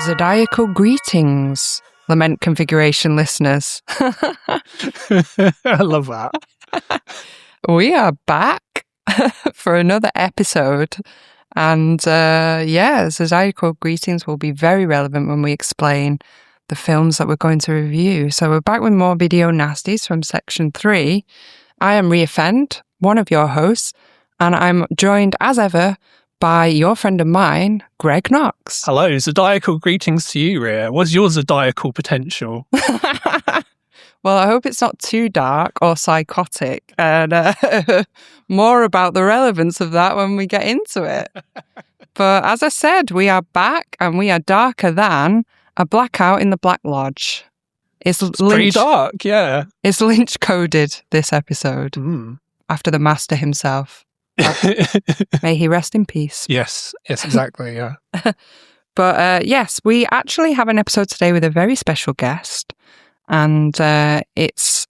Zodiacal Greetings, Lament Configuration listeners. I love that. We are back for another episode. And Zodiacal Greetings will be very relevant when we explain the films that we're going to review. So we're back with more video nasties from section 3. I am Ria Fend, one of your hosts, and I'm joined as ever by your friend of mine, Greg Knox. Hello, Zodiacal Greetings to you, Ria. What's your Zodiacal potential? Well, I hope it's not too dark or psychotic, and more about the relevance of that when we get into it. But as I said, we are back, and we are darker than a blackout in the Black Lodge. It's pretty dark, yeah. It's Lynch-coded, this episode, after the master himself. May he rest in peace. Yes, exactly, yeah. But yes, we actually have an episode today with a very special guest. And it's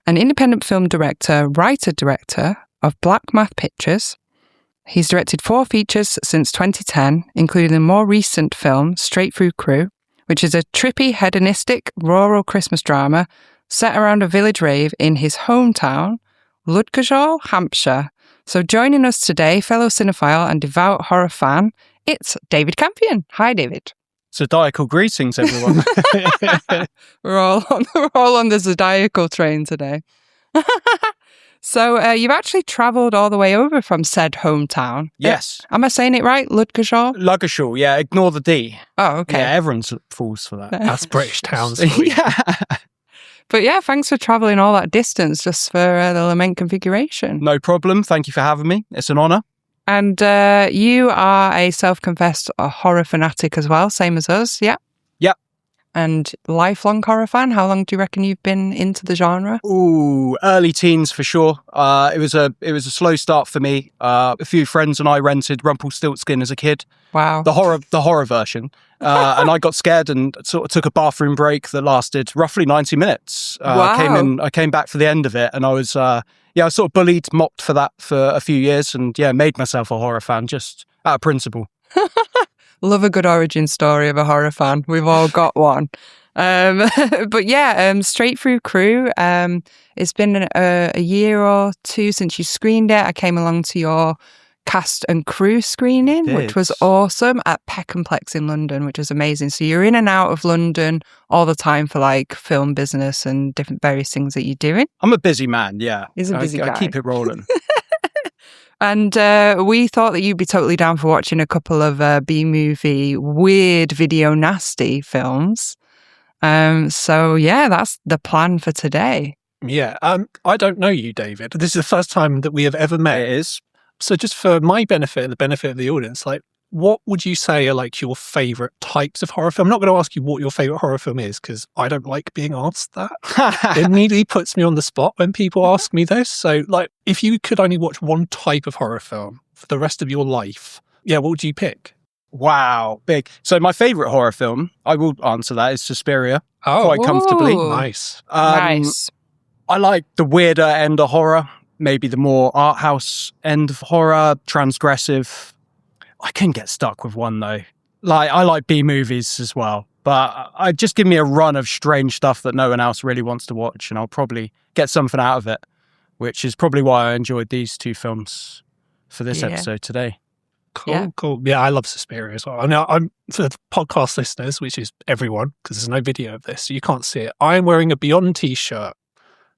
an independent film director, writer-director of Black Math Pictures. He's directed 4 features since 2010, including the more recent film, Straight Through Crew, which is a trippy, hedonistic, rural Christmas drama set around a village rave in his hometown, Ludgershall, Hampshire. So joining us today, fellow cinephile and devout horror fan, it's David Campion. Hi, David. Zodiacal greetings, everyone. we're all on the Zodiacal train today. So you've actually travelled all the way over from said hometown. Yes. Am I saying it right? Ludgershall? Ludgershall, yeah. Ignore the D. Oh, okay. Yeah, everyone falls for that. That's British towns. Yeah. But yeah, thanks for travelling all that distance just for the Lament Configuration. No problem. Thank you for having me. It's an honour. And you are a self-confessed horror fanatic as well, same as us, yeah? Yep. And lifelong horror fan? How long do you reckon you've been into the genre? Ooh, early teens for sure. It was a slow start for me. A few friends and I rented Rumpelstiltskin as a kid. Wow. The horror version. And I got scared and sort of took a bathroom break that lasted roughly 90 minutes. Wow. I came back for the end of it, and I was I was sort of bullied, mocked for that for a few years, and made myself a horror fan just out of principle. Love a good origin story of a horror fan. We've all got one. But yeah, Straight Through Crew. It's been a year or 2 since you screened it. I came along to your cast and crew screening, which was awesome, at Peckhamplex in London, which was amazing. So you're in and out of London all the time for like film business and different various things that you're doing. I'm a busy man, yeah. He's a busy guy. I keep it rolling. And we thought that you'd be totally down for watching a couple of B-movie, weird video nasty films. So yeah, that's the plan for today. Yeah, I don't know you, David. This is the first time that we have ever met. It is. So just for my benefit and the benefit of the audience, like, what would you say are like your favourite types of horror film? I'm not going to ask you what your favourite horror film is, because I don't like being asked that. It immediately puts me on the spot when people ask me this. So like, if you could only watch one type of horror film for the rest of your life, what would you pick? Wow, big. So my favourite horror film, I will answer that, is Suspiria. Quite comfortably. Nice. Nice. I like the weirder end of horror. Maybe the more art house end of horror, transgressive. I can get stuck with one though. Like, I like B movies as well, but I just give me a run of strange stuff that no one else really wants to watch, and I'll probably get something out of it, which is probably why I enjoyed these 2 films for this episode today. Cool. Yeah, I love Suspiria as well. I know I'm, for the podcast listeners, which is everyone, because there's no video of this, so you can't see it. I'm wearing a Beyond t-shirt.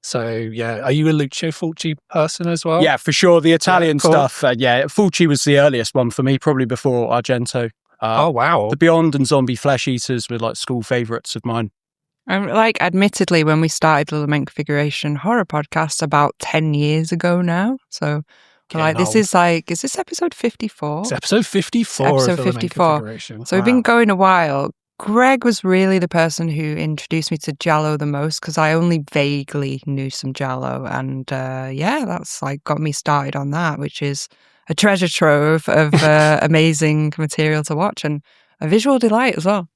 So, yeah, are you a Lucio Fulci person as well? Yeah, for sure. The Italian stuff. Fulci was the earliest one for me, probably before Argento. Oh, wow. The Beyond and Zombie Flesh Eaters were like school favourites of mine. Like, admittedly, when we started the Lament Configuration horror podcast about 10 years ago now. So, is this episode 54? It's episode 54 episode of the 54. Lament Configuration. So we've been going a while. Greg was really the person who introduced me to Giallo the most, because I only vaguely knew some Giallo, and that's like got me started on that, which is a treasure trove of amazing material to watch and a visual delight as well.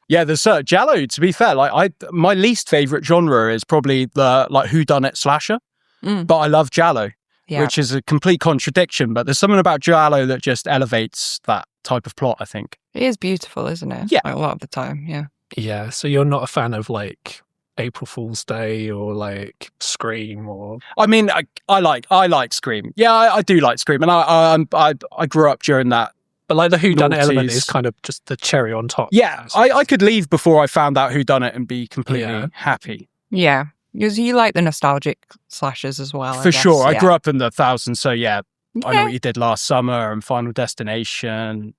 Yeah, there's Giallo. To be fair, my least favorite genre is probably the whodunit slasher, but I love Giallo, which is a complete contradiction. But there's something about Giallo that just elevates that type of plot, I think. It is beautiful, isn't it? Yeah. Like, a lot of the time, yeah. Yeah, so you're not a fan of like April Fool's Day or like Scream or... I mean, I like Scream. Yeah, I do like Scream, and I grew up during that. But like the whodunit element noughties. is kind of just the cherry on top. Yeah, I could leave before I found out whodunit and be completely happy. Yeah, because you like the nostalgic slashers as well. For sure. Yeah. I grew up in the 2000s, so yeah, I know Yeah. What You Did Last Summer and Final Destination.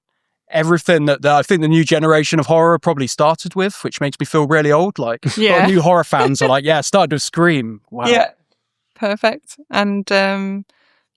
Everything that I think the new generation of horror probably started with, which makes me feel really old. Like, a lot of new horror fans are like, yeah, started with Scream. Wow. Yeah, perfect. And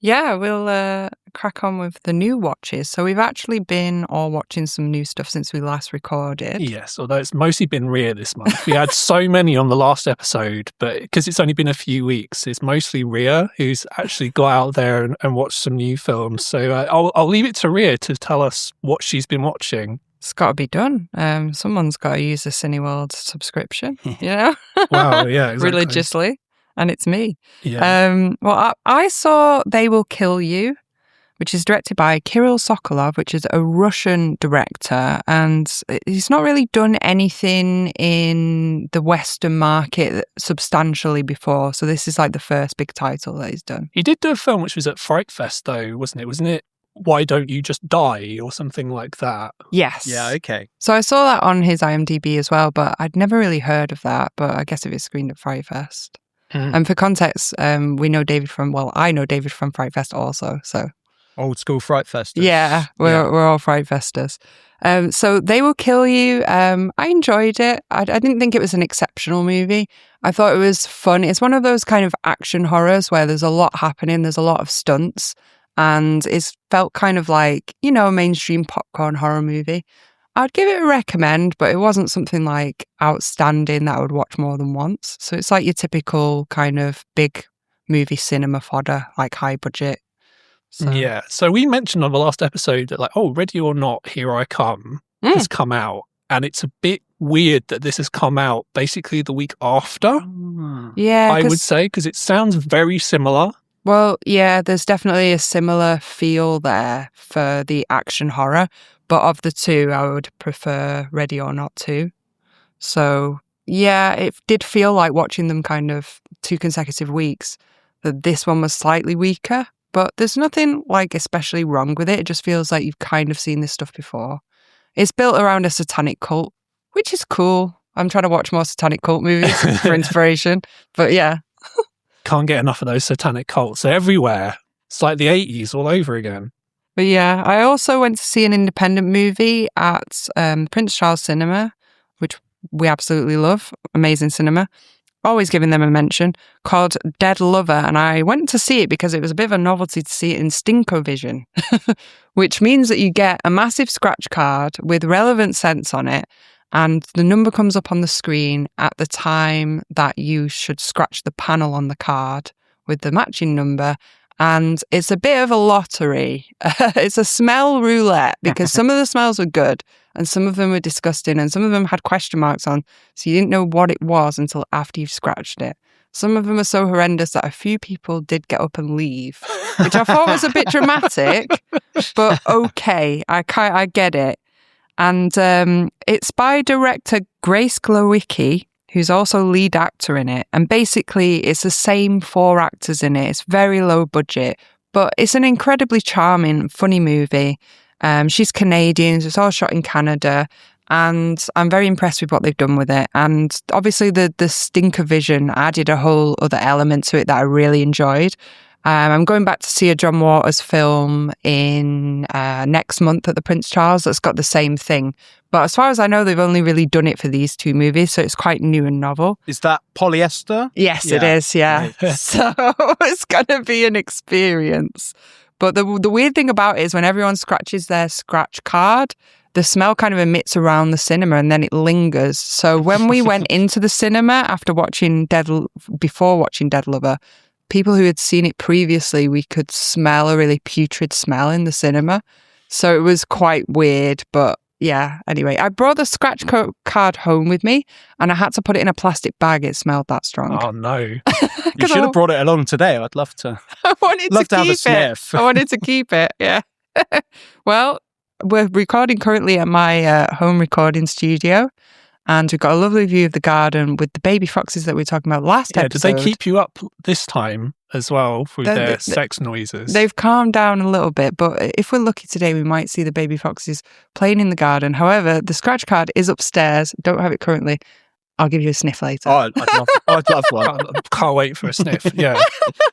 we'll crack on with the new watches. So we've actually been all watching some new stuff since we last recorded. Yes, although it's mostly been Rhea this month. We had so many on the last episode, but because it's only been a few weeks, it's mostly Rhea who's actually got out there and watched some new films. So I'll leave it to Rhea to tell us what she's been watching. It's got to be done. Someone's got to use the Cineworld subscription, Wow, yeah, exactly. religiously. And it's me. Yeah. I saw They Will Kill You, which is directed by Kirill Sokolov, which is a Russian director. And he's not really done anything in the Western market substantially before. So this is like the first big title that he's done. He did do a film which was at Fright Fest, though, wasn't it? Wasn't it Why Don't You Just Die or something like that? Yes. Yeah, okay. So I saw that on his IMDb as well, but I'd never really heard of that. But I guess it was screened at Fright Fest. And for context, we know David I know David from Fright Fest also. So Old school Fright Fest. yeah, we're all Fright Festers. So They Will Kill You. I enjoyed it. I didn't think it was an exceptional movie. I thought it was fun. It's one of those kind of action horrors where there's a lot happening. There's a lot of stunts. And it's felt kind of like, a mainstream popcorn horror movie. I'd give it a recommend, but it wasn't something like outstanding that I would watch more than once. So it's like your typical kind of big movie cinema fodder, like high budget. So. Yeah. So we mentioned on the last episode that like, Ready or Not, Here I Come has come out. And it's a bit weird that this has come out basically the week after. Yeah. I would say, because it sounds very similar. Well, yeah, there's definitely a similar feel there for the action horror. But of the two, I would prefer Ready or Not 2. So, yeah, it did feel like watching them kind of 2 consecutive weeks, that this one was slightly weaker. But there's nothing like especially wrong with it. It just feels like you've kind of seen this stuff before. It's built around a satanic cult, which is cool. I'm trying to watch more satanic cult movies for inspiration. But yeah. Can't get enough of those satanic cults. They're everywhere. It's like the 80s all over again. But yeah, I also went to see an independent movie at Prince Charles Cinema, which we absolutely love. Amazing cinema. Always giving them a mention, called Dead Lover. And I went to see it because it was a bit of a novelty to see it in Stinkovision, which means that you get a massive scratch card with relevant scents on it. And the number comes up on the screen at the time that you should scratch the panel on the card with the matching number. And it's a bit of a lottery. It's a smell roulette because some of the smells were good and some of them were disgusting and some of them had question marks on. So you didn't know what it was until after you've scratched it. Some of them are so horrendous that a few people did get up and leave, which I thought was a bit dramatic, but okay, I get it. And it's by director Grace Glowicki, who's also lead actor in it. And basically, it's the same 4 actors in it. It's very low budget, but it's an incredibly charming, funny movie. She's Canadian, so it's all shot in Canada. And I'm very impressed with what they've done with it. And obviously, the Stinkovision added a whole other element to it that I really enjoyed. I'm going back to see a John Waters film in next month at the Prince Charles that's got the same thing. But as far as I know, they've only really done it for these 2 movies, so it's quite new and novel. Is that polyester? Yes, it is, yeah. Right. So it's going to be an experience. But the weird thing about it is when everyone scratches their scratch card, the smell kind of emits around the cinema and then it lingers. So when we went into the cinema before watching Dead Lover, people who had seen it previously, we could smell a really putrid smell in the cinema. So it was quite weird, but yeah. Anyway, I brought the scratch card home with me and I had to put it in a plastic bag. It smelled that strong. Oh, no. You should have brought it along today. I'd love to. I wanted to have a keep it. sniff. I wanted to keep it, yeah. Well, we're recording currently at my home recording studio. And we've got a lovely view of the garden with the baby foxes that we were talking about last episode. Did they keep you up this time as well through their sex noises? They've calmed down a little bit, but if we're lucky today, we might see the baby foxes playing in the garden. However, the scratch card is upstairs. Don't have it currently. I'll give you a sniff later. Oh, I'd love one. Can't wait for a sniff. Yeah.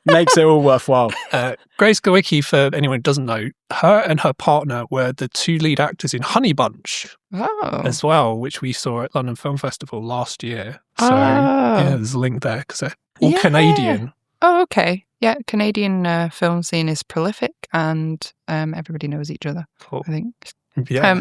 Makes it all worthwhile. Grace Glickenhaus, for anyone who doesn't know, her and her partner were the two lead actors in Honey Bunch as well, which we saw at London Film Festival last year. So, there's a link there because they're all Canadian. Oh, okay. Yeah, Canadian film scene is prolific and everybody knows each other, I think. Yeah.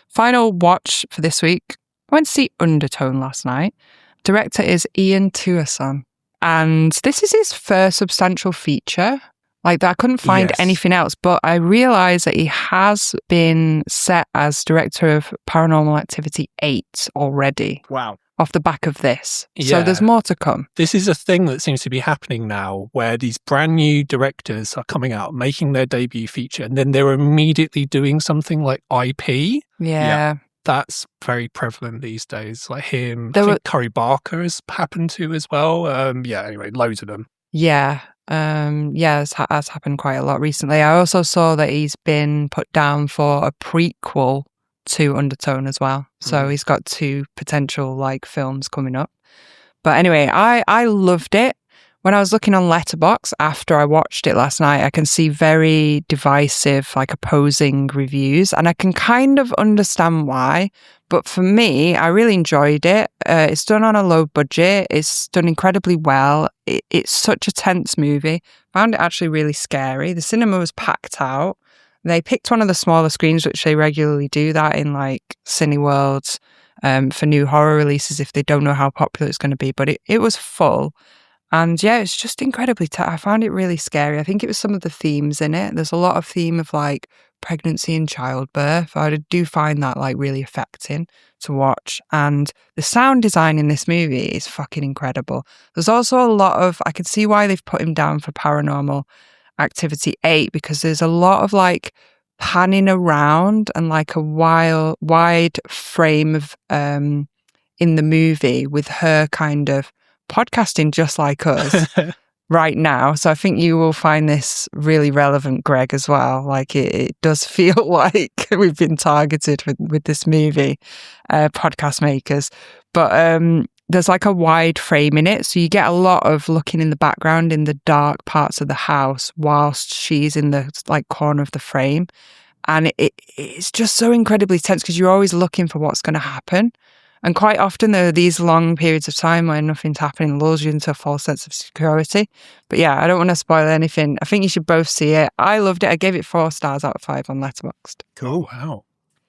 Final watch for this week. I went to see Undertone last night. Director is Ian Tuason. And this is his first substantial feature. Like that, I couldn't find anything else, but I realised that he has been set as director of Paranormal Activity 8 already. Wow. Off the back of this. Yeah. So there's more to come. This is a thing that seems to be happening now where these brand new directors are coming out, making their debut feature, and then they're immediately doing something like IP. Yeah. That's very prevalent these days. Like him, I think Curry Barker has happened to as well. Anyway, loads of them. Yeah. It's happened quite a lot recently. I also saw that he's been put down for a prequel to Undertone as well. So he's got 2 potential like films coming up. But anyway, I loved it. When I was looking on Letterboxd after I watched it last night, I can see very divisive, like opposing reviews, and I can kind of understand why. But for me, I really enjoyed it. It's done on a low budget. It's done incredibly well. It's such a tense movie. Found it actually really scary. The cinema was packed out. They picked one of the smaller screens, which they regularly do that in like Cineworld for new horror releases if they don't know how popular it's going to be. But it was full. And yeah, it's just incredibly I found it really scary. I think it was some of the themes in it. There's a lot of theme of like pregnancy and childbirth. I do find that like really affecting to watch. And the sound design in this movie is fucking incredible. There's also a lot of, I can see why they've put him down for Paranormal Activity 8, because there's a lot of like panning around and like a wide frame of in the movie with her kind of podcasting just like us right now. So I think you will find this really relevant, Greg, as well. Like it does feel like we've been targeted with this movie, podcast makers. But there's like a wide frame in it. So you get a lot of looking in the background in the dark parts of the house whilst she's in the like corner of the frame. And it's just so incredibly tense because you're always looking for what's going to happen. And quite often there are these long periods of time where nothing's happening, lulls you into a false sense of security. But yeah, I don't want to spoil anything. I think you should both see it. I loved it. I gave it 4 stars out of 5 on Letterboxd. Cool. Wow.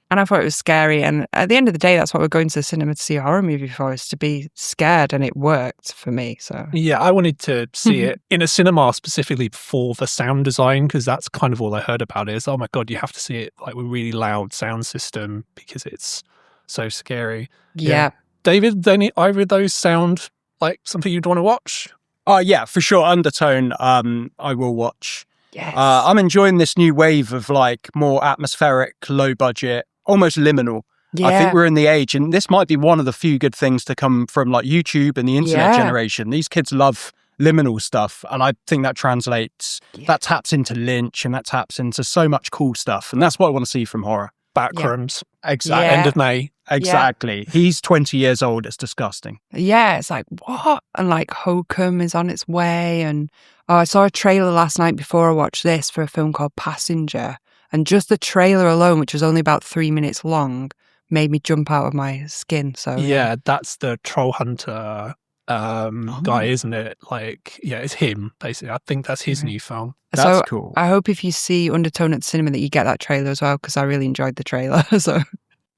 And I thought it was scary. And at the end of the day, that's what we're going to the cinema to see a horror movie for, is to be scared. And it worked for me. So yeah, I wanted to see it in a cinema specifically for the sound design, because that's kind of all I heard about it is, oh my God, you have to see it like with really loud sound system because it's so scary. Yeah. David, either of those sound like something you'd want to watch? Yeah, for sure. Undertone, I will watch. Yes. I'm enjoying this new wave of like more atmospheric, low budget, almost liminal. Yeah. I think we're in the age, and this might be one of the few good things to come from like YouTube and the internet generation. These kids love liminal stuff, and I think that translates, that taps into Lynch, and that taps into so much cool stuff, and that's what I want to see from horror. Backrooms. Exactly. End of May. Exactly. He's 20 years old. It's disgusting. Yeah, it's like, what? And like Hokum is on its way. And I saw a trailer last night before I watched this for a film called Passenger. And just the trailer alone, which was only about 3 minutes long, made me jump out of my skin. So yeah, that's the Troll Hunter guy, isn't it? Like, yeah, it's him, basically. I think that's his new film. That's cool. I hope if you see Undertone at the cinema that you get that trailer as well, because I really enjoyed the trailer. So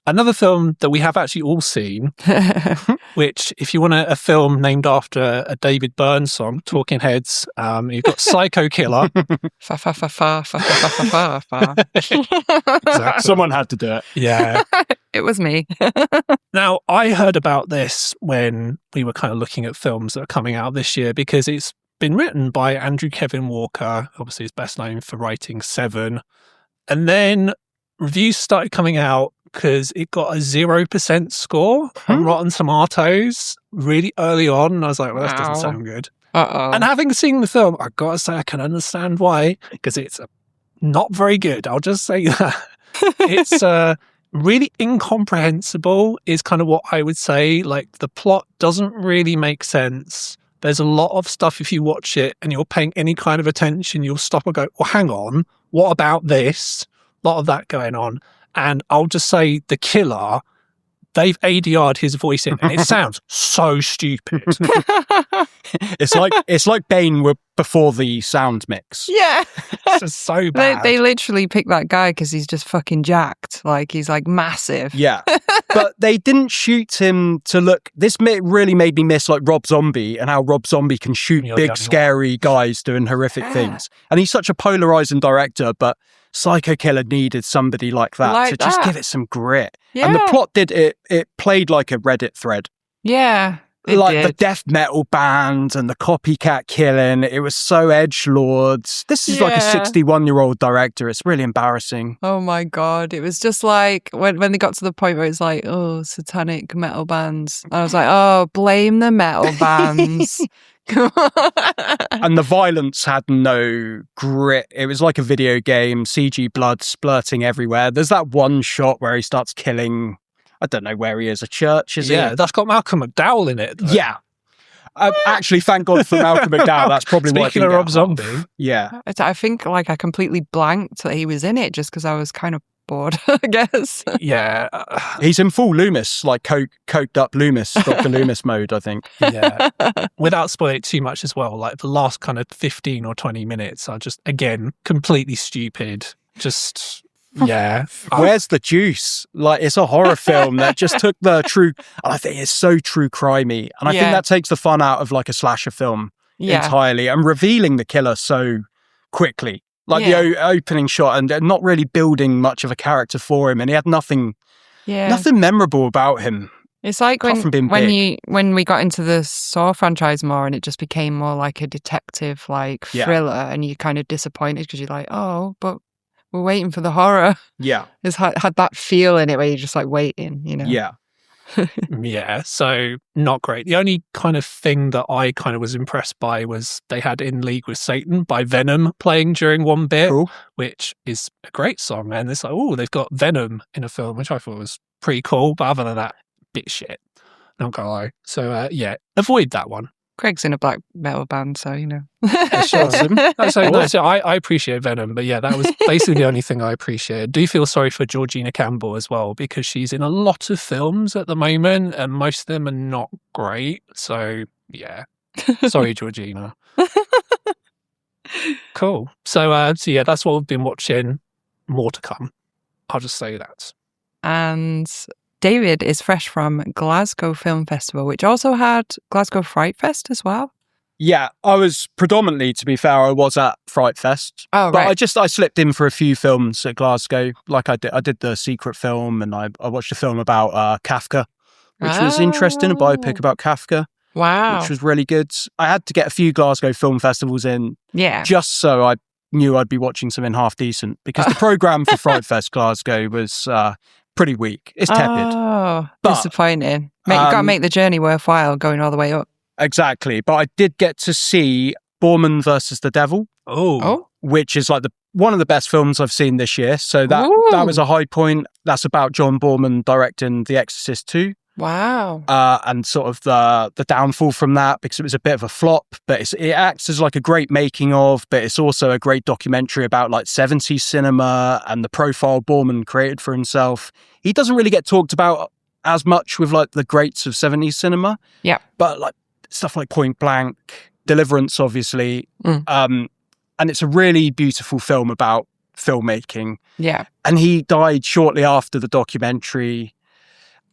another film that we have actually all seen, which, if you want a film named after a David Byrne song, Talking Heads, you've got Psycho Killer. Fa fa fa fa fa fa fa fa fa. Exactly. Someone had to do it. Yeah. It was me. Now, I heard about this when we were kind of looking at films that are coming out this year, because it's been written by Andrew Kevin Walker. Obviously, he's best known for writing Seven. And then reviews started coming out because it got a 0% score on Rotten Tomatoes really early on. And I was like, well, that doesn't sound good. And having seen the film, I've got to say I can understand why, because it's not very good. I'll just say that. It's really incomprehensible is kind of what I would say. Like, the plot doesn't really make sense. There's a lot of stuff, if you watch it and you're paying any kind of attention, you'll stop and go, well, hang on, what about this? A lot of that going on. And I'll just say the killer, they've ADR'd his voice in, and it sounds so stupid. It's like Bane before the sound mix. Yeah. It's just so bad. They literally picked that guy because he's just fucking jacked. Like, he's like massive. Yeah. But they didn't shoot him to look... This really made me miss like Rob Zombie and how Rob Zombie can shoot big, scary guys doing horrific things. And he's such a polarizing director, but Psycho Killer needed somebody like that to just give it some grit. Yeah. And the plot it played like a Reddit thread. Yeah. The death metal band and the copycat killing. It was so edgelords. This is like a 61-year-old director. It's really embarrassing. Oh my God. It was just like when they got to the point where it's like, oh, satanic metal bands. I was like, oh, blame the metal bands. And the violence had no grit. It was like a video game, CG blood splurting everywhere. There's that one shot where he starts killing, I don't know where he is, a church, is it? Yeah, that's got Malcolm McDowell in it, though. Yeah. Actually, thank God for Malcolm McDowell. That's probably what I Speaking of Rob Zombie. Yeah. I think like I completely blanked that he was in it just because I was kind of bored, I guess. Yeah. He's in full Loomis, like coked up Loomis, Dr. Loomis mode, I think. Yeah. Without spoiling it too much as well, like the last kind of 15 or 20 minutes are just, again, completely stupid. Just, yeah. Where's the juice? Like, it's a horror film that just took the true, I think it's so true crimey. And I think that takes the fun out of like a slasher film entirely, and revealing the killer so quickly. Like the opening shot, and not really building much of a character for him, and he had nothing memorable about him. It's like when we got into the Saw franchise more, and it just became more like a detective like thriller, and you're kind of disappointed because you're like, oh, but we're waiting for the horror. Yeah, it's had that feel in it where you're just like waiting, you know. Yeah. Yeah, so not great. The only kind of thing that I kind of was impressed by was they had In League with Satan by Venom playing during one bit, which is a great song. And it's like, oh, they've got Venom in a film, which I thought was pretty cool. But other than that, bit shit. Not gonna lie. So avoid that one. Craig's in a black metal band, so you know. Awesome. I appreciate Venom, but yeah, that was basically the only thing I appreciate. I do feel sorry for Georgina Campbell as well, because she's in a lot of films at the moment, and most of them are not great. So yeah, sorry, Georgina. Cool. So yeah, that's what we've been watching. More to come. I'll just say that. And David is fresh from Glasgow Film Festival, which also had Glasgow Fright Fest as well. Yeah, I was predominantly, to be fair, I was at Fright Fest. Oh, right. But I slipped in for a few films at Glasgow. Like I did the Secret film, and I watched a film about Kafka, which was interesting, a biopic about Kafka. Wow. Which was really good. I had to get a few Glasgow film festivals in just so I knew I'd be watching something half decent, because the programme for Fright Fest Glasgow was pretty weak. It's tepid. Oh, disappointing. You've got to make the journey worthwhile going all the way up. Exactly. But I did get to see Borman versus the Devil. Oh. Which is like one of the best films I've seen this year. So that was a high point. That's about John Borman directing The Exorcist 2. Wow. And sort of the downfall from that, because it was a bit of a flop, but it acts as like a great making of, but it's also a great documentary about like 70s cinema and the profile Borman created for himself. He doesn't really get talked about as much with like the greats of 70s cinema. Yeah. But like stuff like Point Blank, Deliverance, obviously. And it's a really beautiful film about filmmaking. Yeah. And he died shortly after the documentary.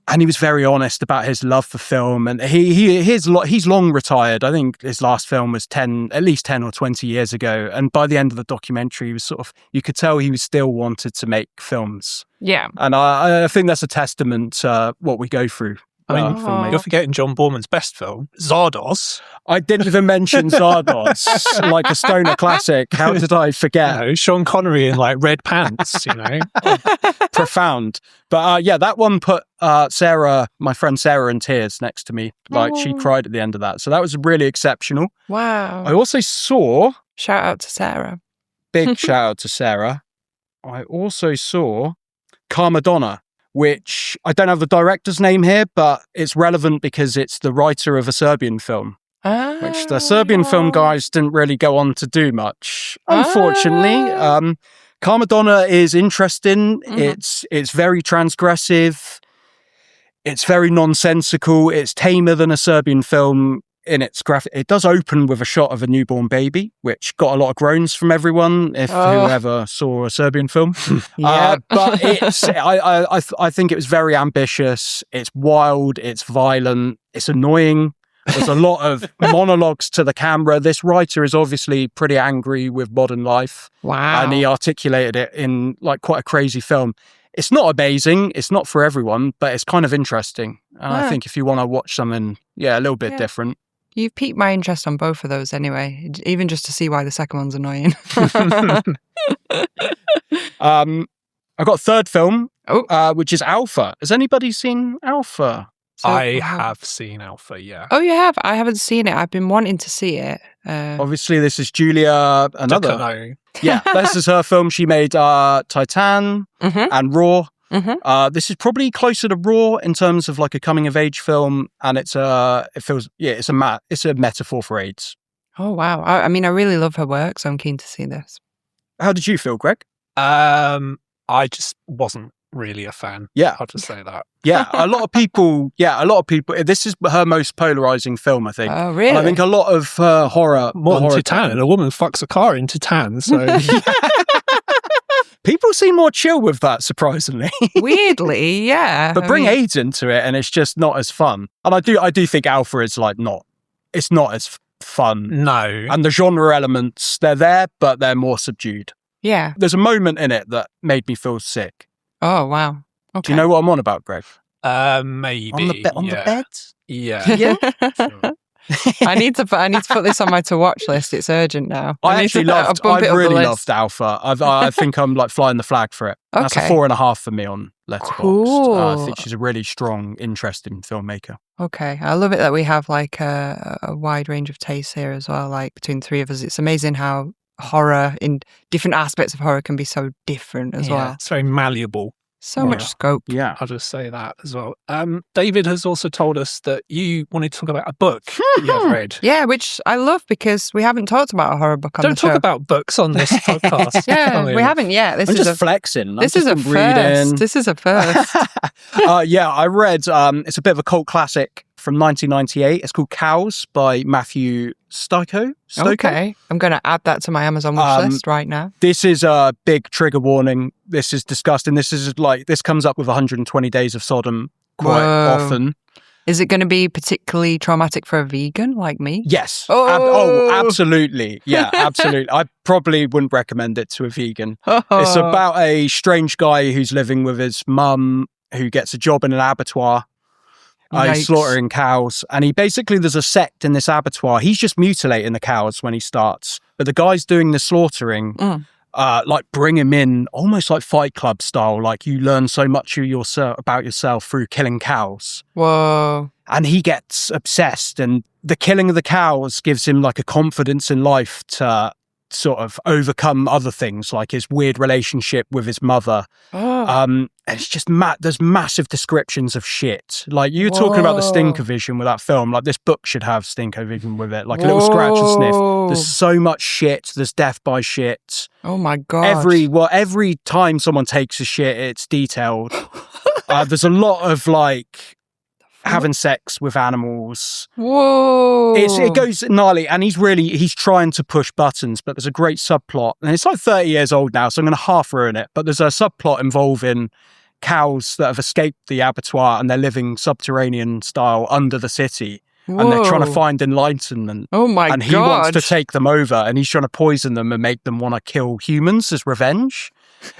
And he was very honest about his love for film, and he's long retired. I think his last film was at least 10 or 20 years ago. And by the end of the documentary, he was you could tell he was still wanted to make films. Yeah. And I think that's a testament to what we go through filmmaker. You're forgetting John Borman's best film, Zardos. I didn't even mention Zardos, like a stoner classic. How did I forget? Sean Connery in like red pants, Profound. But that one put Sarah, my friend Sarah, in tears next to me. Like she cried at the end of that. So that was really exceptional. Wow. I also saw... Shout out to Sarah. Big shout out to Sarah. I also saw Carmadonna, which I don't have the director's name here, but it's relevant because it's the writer of a Serbian film, which the Serbian film guys didn't really go on to do much, unfortunately. Carmadonna is interesting. It's very transgressive. It's very nonsensical. It's tamer than a Serbian film in its graphic. It does open with a shot of a newborn baby, which got a lot of groans from everyone whoever saw a Serbian film. But it's I think it was very ambitious. It's wild. It's violent. It's annoying. There's a lot of monologues to the camera. This writer is obviously pretty angry with modern life. Wow. And he articulated it in like quite a crazy film. It's not amazing. It's not for everyone, but it's kind of interesting. And I think if you want to watch something, a little bit different. You've piqued my interest on both of those anyway, even just to see why the second one's annoying. I've got a third film, which is Alpha. Has anybody seen Alpha? So, I have seen Alpha, yeah. Oh, you have? I haven't seen it. I've been wanting to see it. Obviously, this is Julia, another. Yeah, this is her film. She made Titan and Raw. This is probably closer to Raw in terms of like a coming of age film, and it's a metaphor for AIDS. Oh wow! I mean, I really love her work, so I'm keen to see this. How did you feel, Greg? I just wasn't really a fan. Yeah, I'll just say that. Yeah, a lot of people. This is her most polarizing film, I think. Oh, really? And I think a lot of horror. More than Titan. A woman fucks a car in Titan, so. People seem more chill with that, surprisingly. Weirdly, yeah. But bring AIDS into it, and it's just not as fun. And I do think Alpha is like it's not as fun. No. And the genre elements, they're there, but they're more subdued. Yeah. There's a moment in it that made me feel sick. Oh, wow. Okay. Do you know what I'm on about, Greg? Maybe. On the bed? Yeah. Yeah. Sure. I need to put this on my to watch list. It's urgent now. I really loved Alpha. I think I'm like flying the flag for it. Okay. That's a 4.5 for me on Letterboxd. Cool. I think she's a really strong, interesting filmmaker. Okay. I love it that we have like a wide range of tastes here as well, like between the three of us. It's amazing how horror in different aspects of horror can be so different as well. It's very malleable. So much scope. Yeah. I'll just say that as well. David has also told us that you wanted to talk about a book that you have read. Yeah, which I love because we haven't talked about a horror book on the show. Don't talk about books on this podcast. Yeah, we haven't yet. I'm just flexing. This is a first. This is a first. I read, it's a bit of a cult classic from 1998. It's called Cows by Matthew Stokoe. Okay. I'm going to add that to my Amazon wish list right now. This is a big trigger warning. This is disgusting. This comes up with 120 Days of Sodom quite often. Is it going to be particularly traumatic for a vegan like me? Yes. Oh, absolutely. Yeah, absolutely. I probably wouldn't recommend it to a vegan. It's about a strange guy who's living with his mum who gets a job in an abattoir. He's slaughtering cows, and there's a sect in this abattoir. He's just mutilating the cows when he starts, but the guys doing the slaughtering, like bring him in almost like Fight Club style. Like you learn so much about yourself through killing cows. Whoa! And he gets obsessed, and the killing of the cows gives him like a confidence in life to sort of overcome other things, like his weird relationship with his mother. And it's just there's massive descriptions of shit. Like you were talking about the stinker vision with that film. Like this book should have stinker vision with it, like a little scratch and sniff. There's so much shit. There's death by shit. Oh my god! Every time someone takes a shit, it's detailed. There's a lot of like having sex with animals. Whoa! It goes gnarly, and he's trying to push buttons, but there's a great subplot, and it's like 30 years old now, so I'm going to half ruin it, but there's a subplot involving cows that have escaped the abattoir, and they're living subterranean style under the city. Whoa. And they're trying to find enlightenment. Oh my god. And he wants to take them over, and he's trying to poison them and make them want to kill humans as revenge.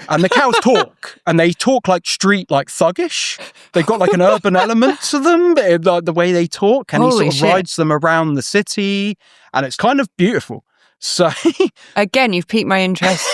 And the cows talk, and they talk like thuggish. They've got like an urban element to them, the way they talk, and Holy he sort of shit. rides them around the city, and it's kind of beautiful. So Again, you've piqued my interest.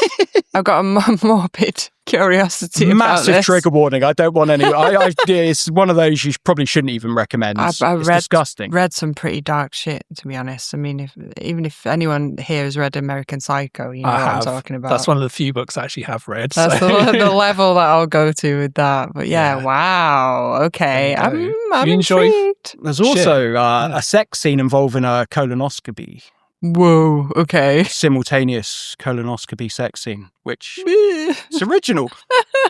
I've got a morbid curiosity about massive this. trigger warning. I don't want any. It's one of those you probably shouldn't even recommend. It's disgusting. Read some pretty dark shit, to be honest. I mean, even if anyone here has read American Psycho, you know what I'm talking about. That's one of the few books I actually have read. That's the level that I'll go to with that. But wow. Okay. I'm intrigued. There's also a sex scene involving a colonoscopy. Whoa, okay. Simultaneous colonoscopy sex scene, which is original.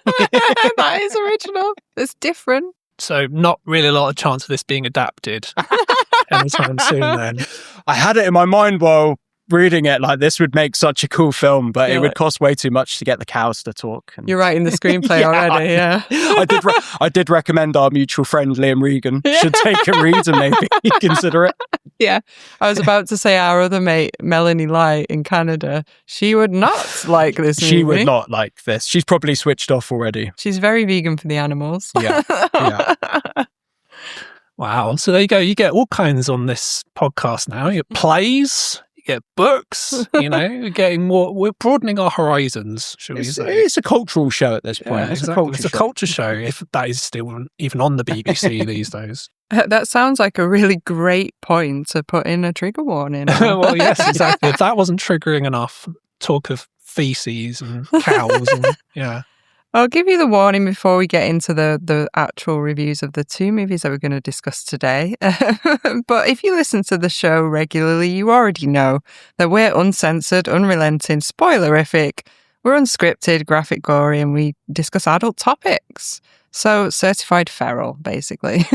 That is original. It's different. So not really a lot of chance of this being adapted anytime soon then. I had it in my mind while reading it, like this would make such a cool film, but it would cost way too much to get the cows to talk. And... You're writing the screenplay already, yeah. I did recommend our mutual friend Liam Regan should take a read and maybe consider it. Yeah. I was about to say our other mate, Melanie Light in Canada, she would not like this movie. She would not like this. She's probably switched off already. She's very vegan for the animals. Yeah. Wow. So there you go. You get all kinds on this podcast now. You get plays, you get books, we're broadening our horizons, shall we say. It's a cultural show at this point. Yeah, it's a culture show, if that is still even on the BBC these days. That sounds like a really great point to put in a trigger warning. Well, yes, exactly. If that wasn't triggering enough, talk of feces and cows and I'll give you the warning before we get into the actual reviews of the two movies that we're going to discuss today. But if you listen to the show regularly, you already know that we're uncensored, unrelenting, spoilerific, we're unscripted, graphic, gory, and we discuss adult topics. So certified feral, basically.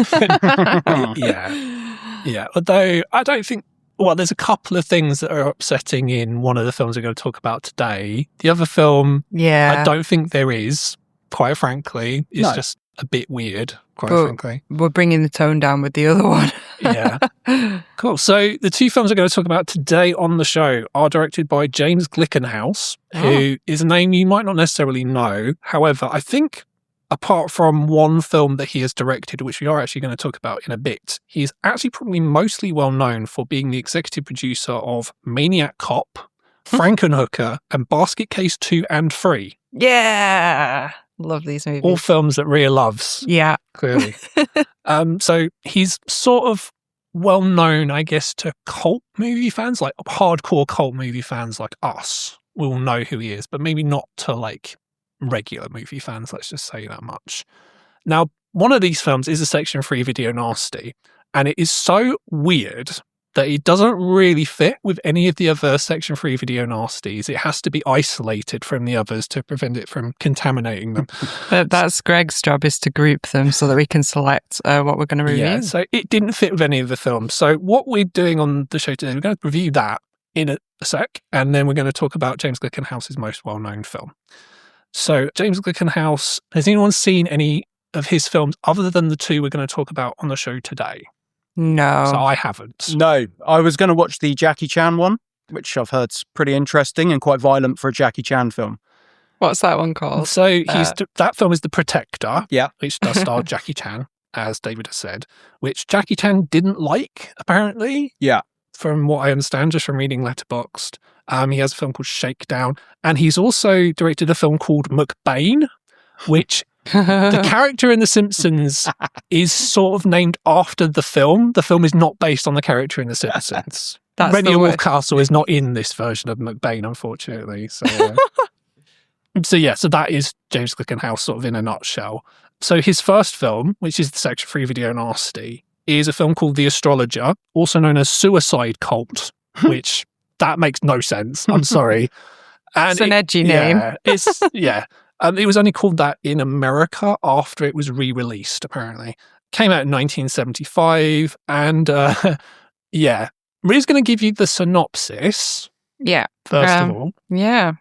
Yeah. Although I don't think... Well, there's a couple of things that are upsetting in one of the films we're going to talk about today. The other film, I don't think there is, quite frankly. It's just a bit weird, frankly. We're bringing the tone down with the other one. Yeah. Cool. So the two films we're going to talk about today on the show are directed by James Glickenhaus, who is a name you might not necessarily know. However, I think... apart from one film that he has directed, which we are actually going to talk about in a bit, he is actually probably mostly well known for being the executive producer of Maniac Cop, Frankenhooker, and Basket Case 2 and 3. Yeah! Love these movies. All films that Rhea loves. Yeah. Clearly. So he's sort of well known, I guess, to cult movie fans, like hardcore cult movie fans like us will know who he is, but maybe not to like regular movie fans, let's just say that much. Now, one of these films is a Section 3 video nasty, and it is so weird that it doesn't really fit with any of the other Section 3 video nasties. It has to be isolated from the others to prevent it from contaminating them. That's Greg's job, is to group them so that we can select what we're going to review. Yeah, so it didn't fit with any of the films. So what we're doing on the show today, we're going to review that in a sec, and then we're going to talk about James Glickenhaus' most well-known film. So, James Glickenhaus, has anyone seen any of his films other than the two we're going to talk about on the show today? No. So, I haven't. No. I was going to watch the Jackie Chan one, which I've heard's pretty interesting and quite violent for a Jackie Chan film. What's that one called? So, that film is The Protector, yeah, which does star Jackie Chan, as David has said, which Jackie Chan didn't like, apparently. Yeah. From what I understand, just from reading Letterboxd. He has a film called Shakedown, and he's also directed a film called McBain, which the character in The Simpsons is sort of named after the film. The film is not based on the character in The Simpsons. Rennie Wolfcastle is not in this version of McBain, unfortunately. So, so that is James Glickenhaus sort of in a nutshell. So his first film, which is the Section 3 video nasty, is a film called The Astrologer, also known as Suicide Cult, which... that makes no sense. I'm sorry. And it's an edgy name. It was only called that in America after it was re-released, apparently. Came out in 1975. And Maria's going to give you the synopsis. Yeah. First of all. Yeah.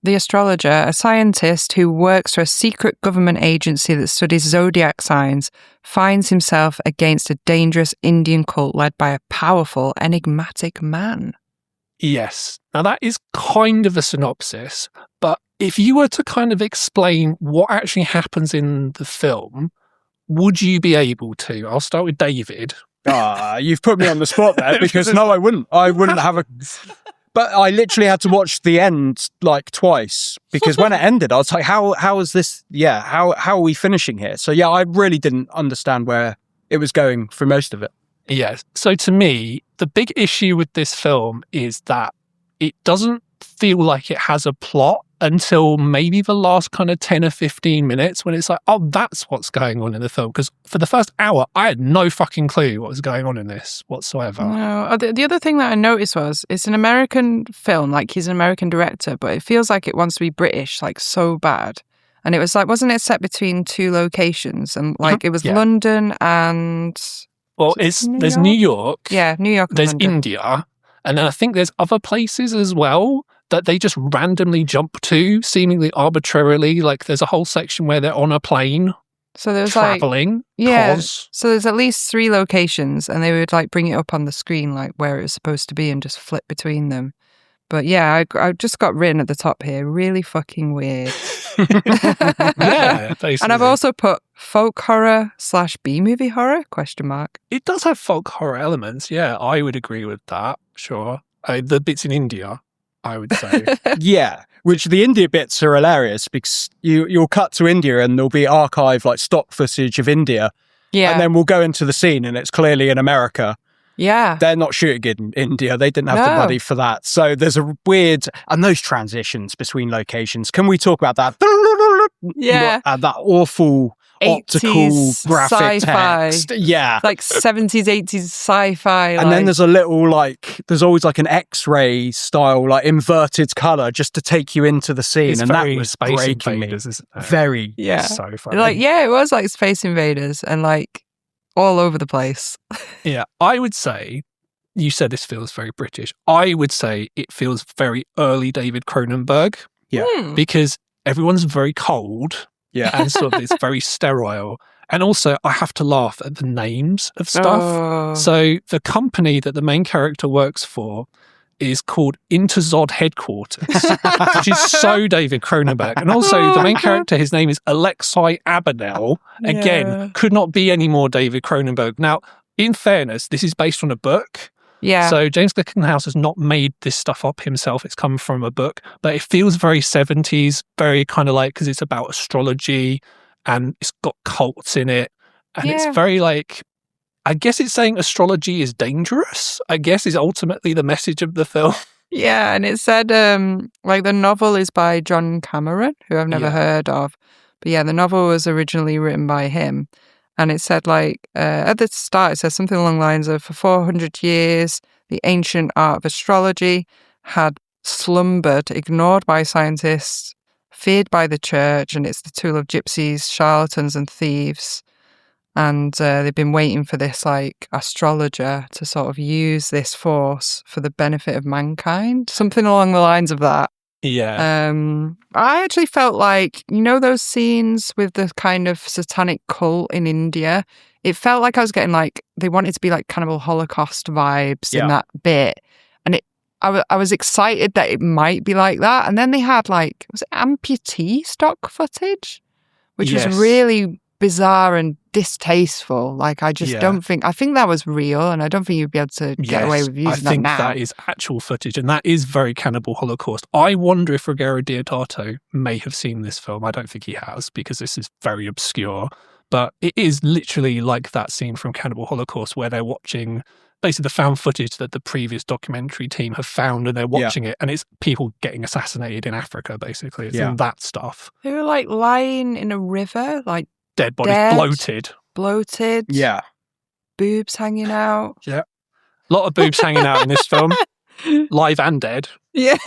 The Astrologer, a scientist who works for a secret government agency that studies zodiac signs, finds himself against a dangerous Indian cult led by a powerful, enigmatic man. Yes. Now, that is kind of a synopsis, but if you were to kind of explain what actually happens in the film, would you be able to? I'll start with David. You've put me on the spot there because no, I wouldn't. I wouldn't have a... But I literally had to watch the end like twice because when it ended, I was like, how is this? Yeah, how are we finishing here? So yeah, I really didn't understand where it was going for most of it. Yes. So to me, the big issue with this film is that it doesn't feel like it has a plot until maybe the last kind of 10 or 15 minutes when it's like, oh, that's what's going on in the film. Because for the first hour, I had no fucking clue what was going on in this whatsoever. No. The other thing that I noticed was it's an American film, like he's an American director, but it feels like it wants to be British, like so bad. And it was like, wasn't it set between two locations? And like it was London and... Well, there's New York. Yeah, New York. There's London. India. And then I think there's other places as well that they just randomly jump to, seemingly arbitrarily. Like there's a whole section where they're on a plane, so there's traveling. So there's at least 3 locations, and they would like bring it up on the screen, like where it was supposed to be, and just flip between them. But yeah, I just got written at the top here, really fucking weird. Yeah, basically. And I've also put folk horror / B-movie horror ? It does have folk horror elements. Yeah, I would agree with that. Sure. The bits in India, I would say. Yeah, which the India bits are hilarious because you'll cut to India and there'll be archived like stock footage of India. Yeah. And then we'll go into the scene and it's clearly in America. Yeah. They're not shooting in India. They didn't have the money for that. So there's a weird... And those transitions between locations. Can we talk about that? Yeah. That awful optical graphic sci-fi. text. Yeah. Like 70s, 80s sci-fi. And then there's a little there's always like an X-ray style, like inverted colour just to take you into the scene. It's and very that was Space breaking Invaders, me. isn't it? Very. Yeah. So funny. Like, yeah, it was like Space Invaders and like all over the place. Yeah, I would say, you said this feels very British. I would say it feels very early David Cronenberg. Yeah. Because everyone's very cold. Yeah. And sort of it's very sterile. And also, I have to laugh at the names of stuff. Oh. So the company that the main character works for is called Interzod Headquarters, which is so David Cronenberg. And also, the main character, his name is Alexei Abenel. Again, could not be any more David Cronenberg. Now, in fairness, this is based on a book. Yeah. So James Glickenhaus has not made this stuff up himself. It's come from a book, but it feels very 70s, very kind of like, because it's about astrology and it's got cults in it. And it's very like, I guess it's saying astrology is dangerous, I guess is ultimately the message of the film. Yeah. And it said, like the novel is by John Cameron, who I've never heard of. But yeah, the novel was originally written by him. And it said like, at the start, it says something along the lines of, for 400 years, the ancient art of astrology had slumbered, ignored by scientists, feared by the church, and it's the tool of gypsies, charlatans, and thieves. And they've been waiting for this like astrologer to sort of use this force for the benefit of mankind. Something along the lines of that. Yeah. I actually felt like, you know, those scenes with the kind of satanic cult in India, it felt like I was getting like, they wanted to be like Cannibal Holocaust vibes in that bit. And I was excited that it might be like that. And then they had like, was it amputee stock footage? Which was really bizarre and distasteful. Like, I just don't think, I think that was real, and I don't think you'd be able to get away with using that now. I think that is actual footage, and that is very Cannibal Holocaust. I wonder if Ruggero Deodato may have seen this film. I don't think he has, because this is very obscure, but it is literally like that scene from Cannibal Holocaust where they're watching basically the found footage that the previous documentary team have found, and they're watching it, and it's people getting assassinated in Africa, basically. It's in that stuff. They were like lying in a river, like dead bodies, bloated. Yeah. Boobs hanging out. Yeah. A lot of boobs hanging out in this film. Live and dead. Yeah.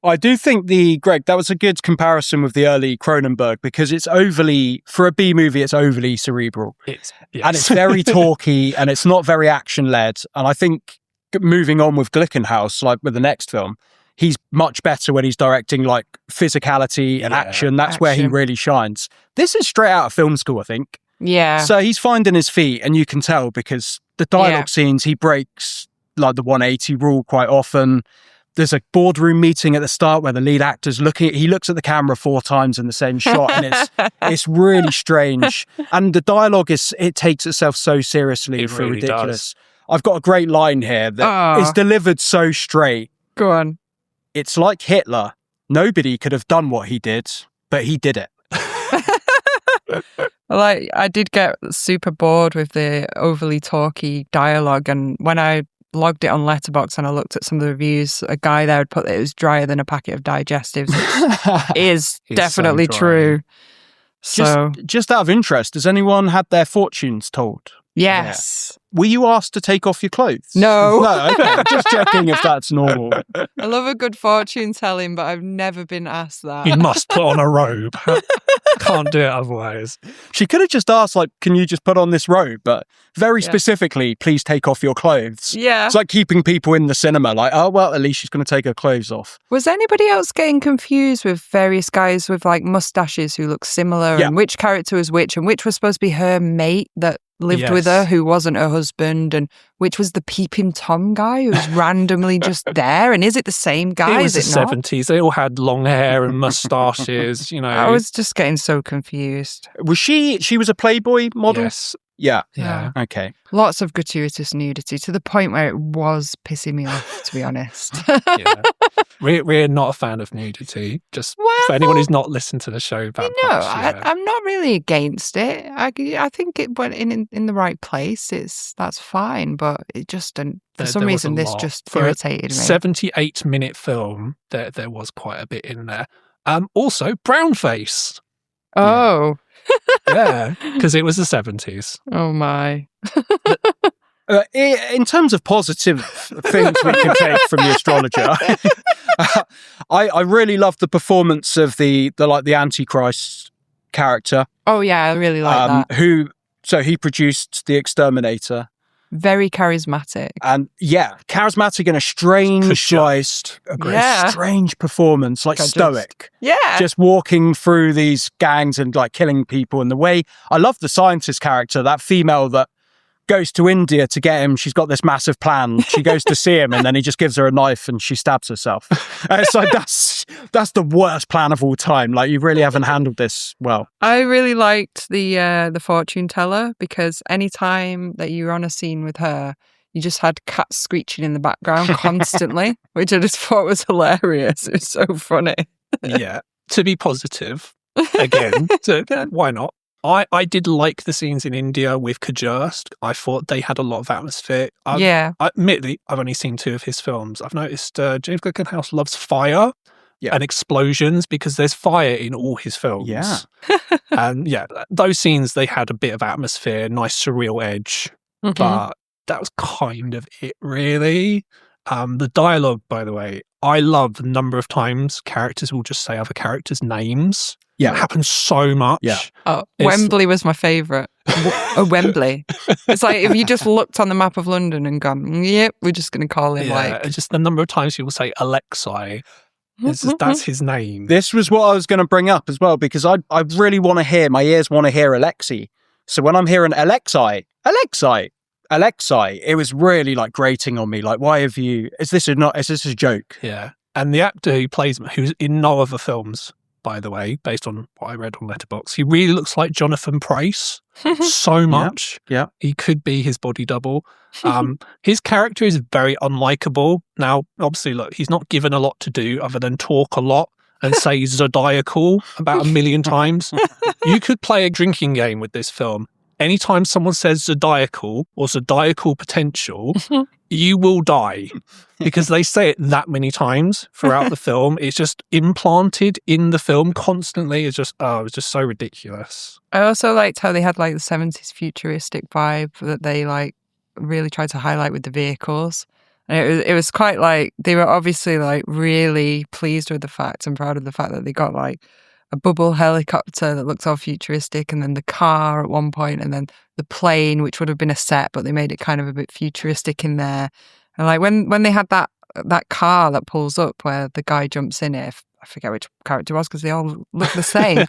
I do think Greg, that was a good comparison with the early Cronenberg, because it's overly, for a B movie, it's overly cerebral. And it's very talky, and it's not very action-led. And I think moving on with Glickenhaus, like with the next film, he's much better when he's directing like physicality and action. That's where he really shines. This is straight out of film school, I think. Yeah. So he's finding his feet, and you can tell because the dialogue scenes, he breaks like the 180 rule quite often. there's a boardroom meeting at the start where the lead actor's he looks at the camera 4 times in the same shot, and it's really strange. And the dialogue it takes itself so seriously for really ridiculous. I've got a great line here that is delivered so straight. Go on. It's like Hitler. Nobody could have done what he did, but he did it. I did get super bored with the overly talky dialogue, and when I logged it on Letterboxd and I looked at some of the reviews, a guy there had put that it was drier than a packet of digestives, which is definitely so true. So, just out of interest, has anyone had their fortunes told? yes. Were you asked to take off your clothes? No. No, okay. Just checking if that's normal. I love a good fortune telling, but I've never been asked that. You must put on a robe. Can't do it otherwise. She could have just asked, like, can you just put on this robe? But very specifically, please take off your clothes. Yeah. It's like keeping people in the cinema, like, oh, well, at least she's going to take her clothes off. Was anybody else getting confused with various guys with like mustaches who look similar, and which character was which, and which was supposed to be her mate that lived with her who wasn't her husband, and which was the peeping Tom guy who was randomly just there? And is it the same guy? It was is the it not? 70s. They all had long hair and moustaches, you know. I was just getting so confused. Was she was a Playboy model? Yes. Yeah. Yeah. Okay. Lots of gratuitous nudity to the point where it was pissing me off, to be honest. Yeah. We're not a fan of nudity. Just for anyone who's not listened to the show about I'm not really against it. I think it went in the right place. That's fine, but it just didn't. For some reason, this just irritated me. 78-minute film, there was quite a bit in there. Also, brownface. Oh. Yeah, because it was the 70s. Oh my. In terms of positive things we can take from the Astrologer, I really loved the performance of the Antichrist character. Oh yeah, I really like that. So he produced the Exterminator. Very charismatic. And charismatic in a strange performance, like stoic. Yeah. Just walking through these gangs and like killing people. And the way I love the scientist character, that female that goes to India to get him. She's got this massive plan. She goes to see him and then he just gives her a knife and she stabs herself. And it's like, that's the worst plan of all time. Like, you really haven't handled this well. I really liked the fortune teller, because anytime that you were on a scene with her, you just had cats screeching in the background constantly, which I just thought was hilarious. It was so funny. Yeah. To be positive, again, why not? I did like the scenes in India with Kajurst. I thought they had a lot of atmosphere. Admittedly, I've only seen 2 of his films. I've noticed James Glickenhaus loves fire and explosions, because there's fire in all his films. Yeah. And those scenes, they had a bit of atmosphere, nice surreal edge, but that was kind of it, really. The dialogue, by the way, I love the number of times characters will just say other characters' names. Yeah, it happens so much. Yeah. Oh, Wembley was my favourite. Wembley. It's like if you just looked on the map of London and gone, yep, we're just going to call him just the number of times you will say Alexei. That's his name. This was what I was going to bring up as well, because I really want to hear, my ears want to hear Alexei. So when I'm hearing Alexei, it was really like grating on me. Like, why have you, is this a joke? Yeah. And the actor who plays him, who's in no other films, by the way, based on what I read on Letterboxd, he really looks like Jonathan Pryce so much. Yeah. He could be his body double. His character is very unlikable. Now, obviously, look, he's not given a lot to do other than talk a lot and say Zodiacal about 1 million times. You could play a drinking game with this film. Anytime someone says Zodiacal or Zodiacal Potential, you will die, because they say it that many times throughout the film. It's just implanted in the film constantly. It's just so ridiculous. I also liked how they had like the 70s futuristic vibe that they like really tried to highlight with the vehicles. And it was quite like, they were obviously like really pleased with the fact and proud of the fact that they got like a bubble helicopter that looked all futuristic, and then the car at one point, and then the plane, which would have been a set, but they made it kind of a bit futuristic in there. And like when they had that car that pulls up where the guy jumps in it, I forget which character it was because they all look the same,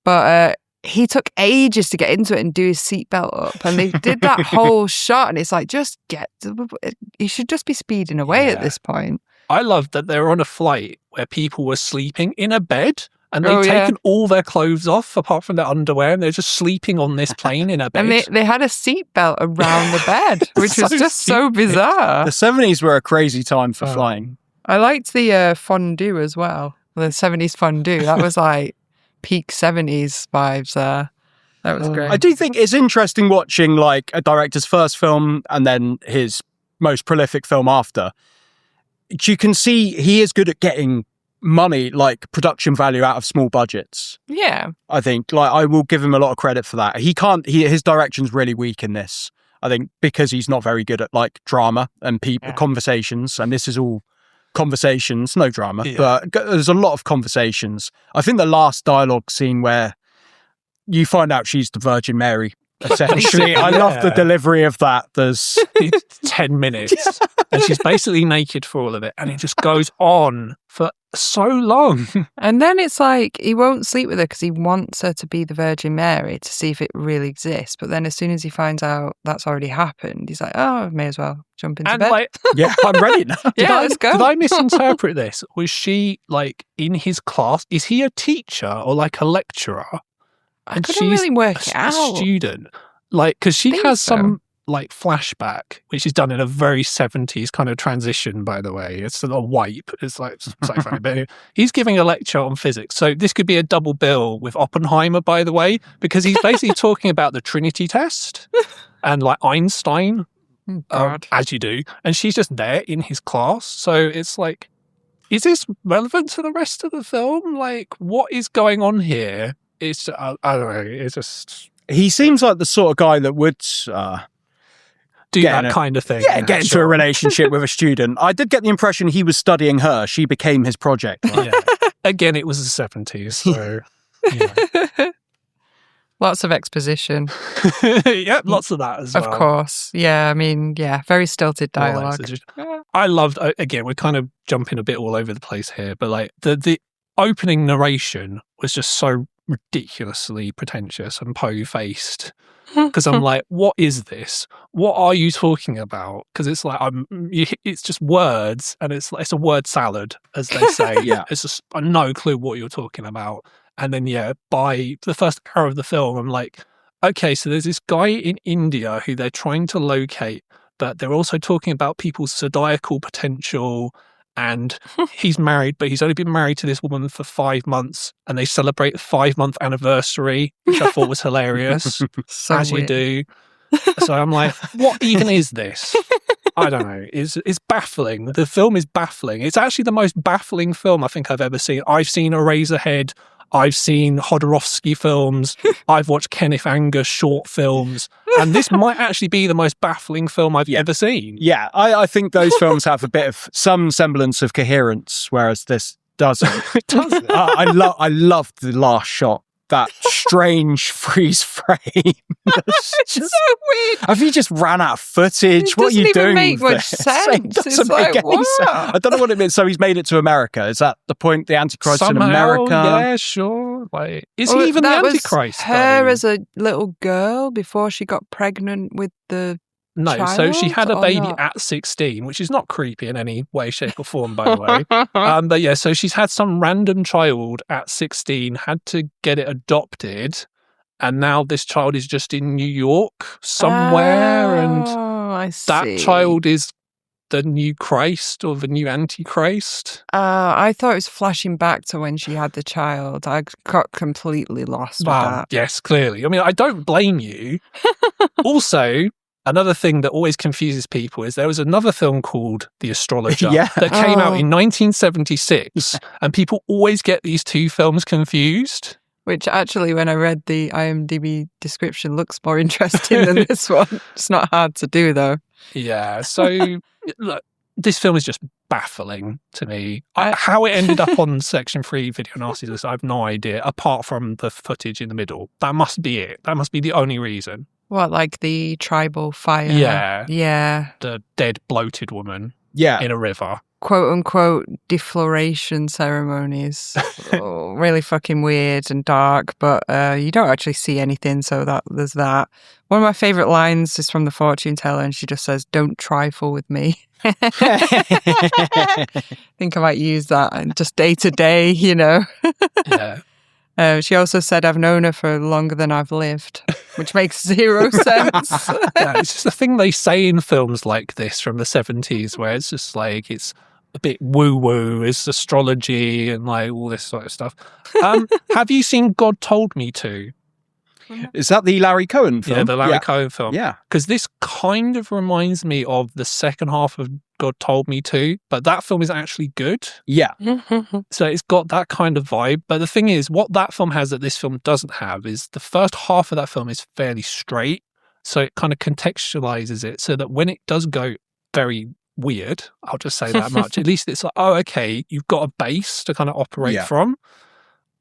but he took ages to get into it and do his seatbelt up, and they did that whole shot, and it's like, you should just be speeding away at this point. I loved that they were on a flight where people were sleeping in a bed and they'd taken all their clothes off apart from their underwear and they're just sleeping on this plane in a bed. And they had a seatbelt around the bed, which was just so bizarre. The 70s were a crazy time for flying. I liked the fondue as well. The 70s fondue. That was like peak 70s vibes there. That was great. I do think it's interesting watching like a director's first film and then his most prolific film after. You can see he is good at getting money, like production value out of small budgets. Yeah. I think, like, I will give him a lot of credit for that. His direction's really weak in this, I think, because he's not very good at like drama and conversations. And this is all conversations, no drama, but there's a lot of conversations. I think the last dialogue scene where you find out she's the Virgin Mary, essentially. I love the delivery of that. There's 10 minutes and she's basically naked for all of it. And it just goes on for so long. And then it's like he won't sleep with her because he wants her to be the Virgin Mary to see if it really exists. But then as soon as he finds out that's already happened, he's like, oh, I may as well jump into bed. Like, I'm ready now. Let's go. Did I misinterpret this? Was she like in his class? Is he a teacher or like a lecturer? I couldn't really work it out. A student, like, because she has some like flashback, which is done in a very 70s kind of transition. By the way, it's a wipe. It's like sci-fi. But he's giving a lecture on physics, so this could be a double bill with Oppenheimer. By the way, because he's basically talking about the Trinity test and like Einstein, as you do, and she's just there in his class. So it's like, is this relevant to the rest of the film? Like, what is going on here? It's I don't know. It's just he seems like the sort of guy that would do that kind of thing. Yeah, get into a relationship with a student. I did get the impression he was studying her. She became his project. Right? Yeah. Again, it was the 70s, so lots of exposition. Yeah, lots of that as well. Of course. Yeah, I mean, very stilted dialogue. I loved. Again, we're kind of jumping a bit all over the place here, but like the opening narration was just so ridiculously pretentious and po-faced because I'm like, what is this? What are you talking about? Because it's like it's just words and it's a word salad, as they say. It's just no clue what you're talking about. And then by the first hour of the film, I'm like, okay, so there's this guy in India who they're trying to locate, but they're also talking about people's zodiacal potential. And he's married, but he's only been married to this woman for 5 months, and they celebrate the 5-month anniversary, which I thought was hilarious, as you do. So I'm like, what even is this? I don't know. It's baffling. The film is baffling. It's actually the most baffling film I think I've ever seen. I've seen Eraserhead. I've seen Jodorowsky films. I've watched Kenneth Anger short films. And this might actually be the most baffling film I've ever seen. Yeah, I think those films have a bit of some semblance of coherence, whereas this doesn't. It doesn't. I love the last shot. That strange freeze frame. It's just so weird. Have you just ran out of footage? What are you doing? It doesn't even make much sense. It doesn't make any sense. I don't know what it means. So he's made it to America. Is that the point? The Antichrist in America? Yeah, sure. Like, is he even the Antichrist? Her as a little girl before she got pregnant with the child, so she had a baby at 16, which is not creepy in any way, shape or form, by the way. But yeah, so she's had some random child at 16, had to get it adopted, and now this child is just in New York somewhere, and that child is the new Christ or the new Antichrist. I thought it was flashing back to when she had the child. I got completely lost with that. Yes, clearly. I mean, I don't blame you. Also, another thing that always confuses people is there was another film called The Astrologer that came out in 1976, and people always get these two films confused. Which actually, when I read the IMDb description, looks more interesting than this one. It's not hard to do, though. Yeah, so look, this film is just baffling to me. How it ended up on Section 3 Video Nasty list, I have no idea, apart from the footage in the middle. That must be it. That must be the only reason. What, like the tribal fire? Yeah. The dead, bloated woman in a river. Quote-unquote defloration ceremonies. Really fucking weird and dark, but you don't actually see anything, so there's that. One of my favourite lines is from The Fortune Teller, and she just says, "Don't trifle with me." think I might use that just day to day, Yeah. She also said, I've known her for longer than I've lived, which makes zero sense. Yeah, it's just a thing they say in films like this from the 70s where it's just like, it's a bit woo-woo, it's astrology and like all this sort of stuff. Have you seen God Told Me To? Is that the Larry Cohen film? Yeah, the Larry Cohen film. Yeah. Because this kind of reminds me of the second half of God Told Me To, but that film is actually good. Yeah. So it's got that kind of vibe. But the thing is, what that film has that this film doesn't have is the first half of that film is fairly straight. So it kind of contextualizes it so that when it does go very weird, I'll just say that much, at least it's like, oh, okay, you've got a base to kind of operate from.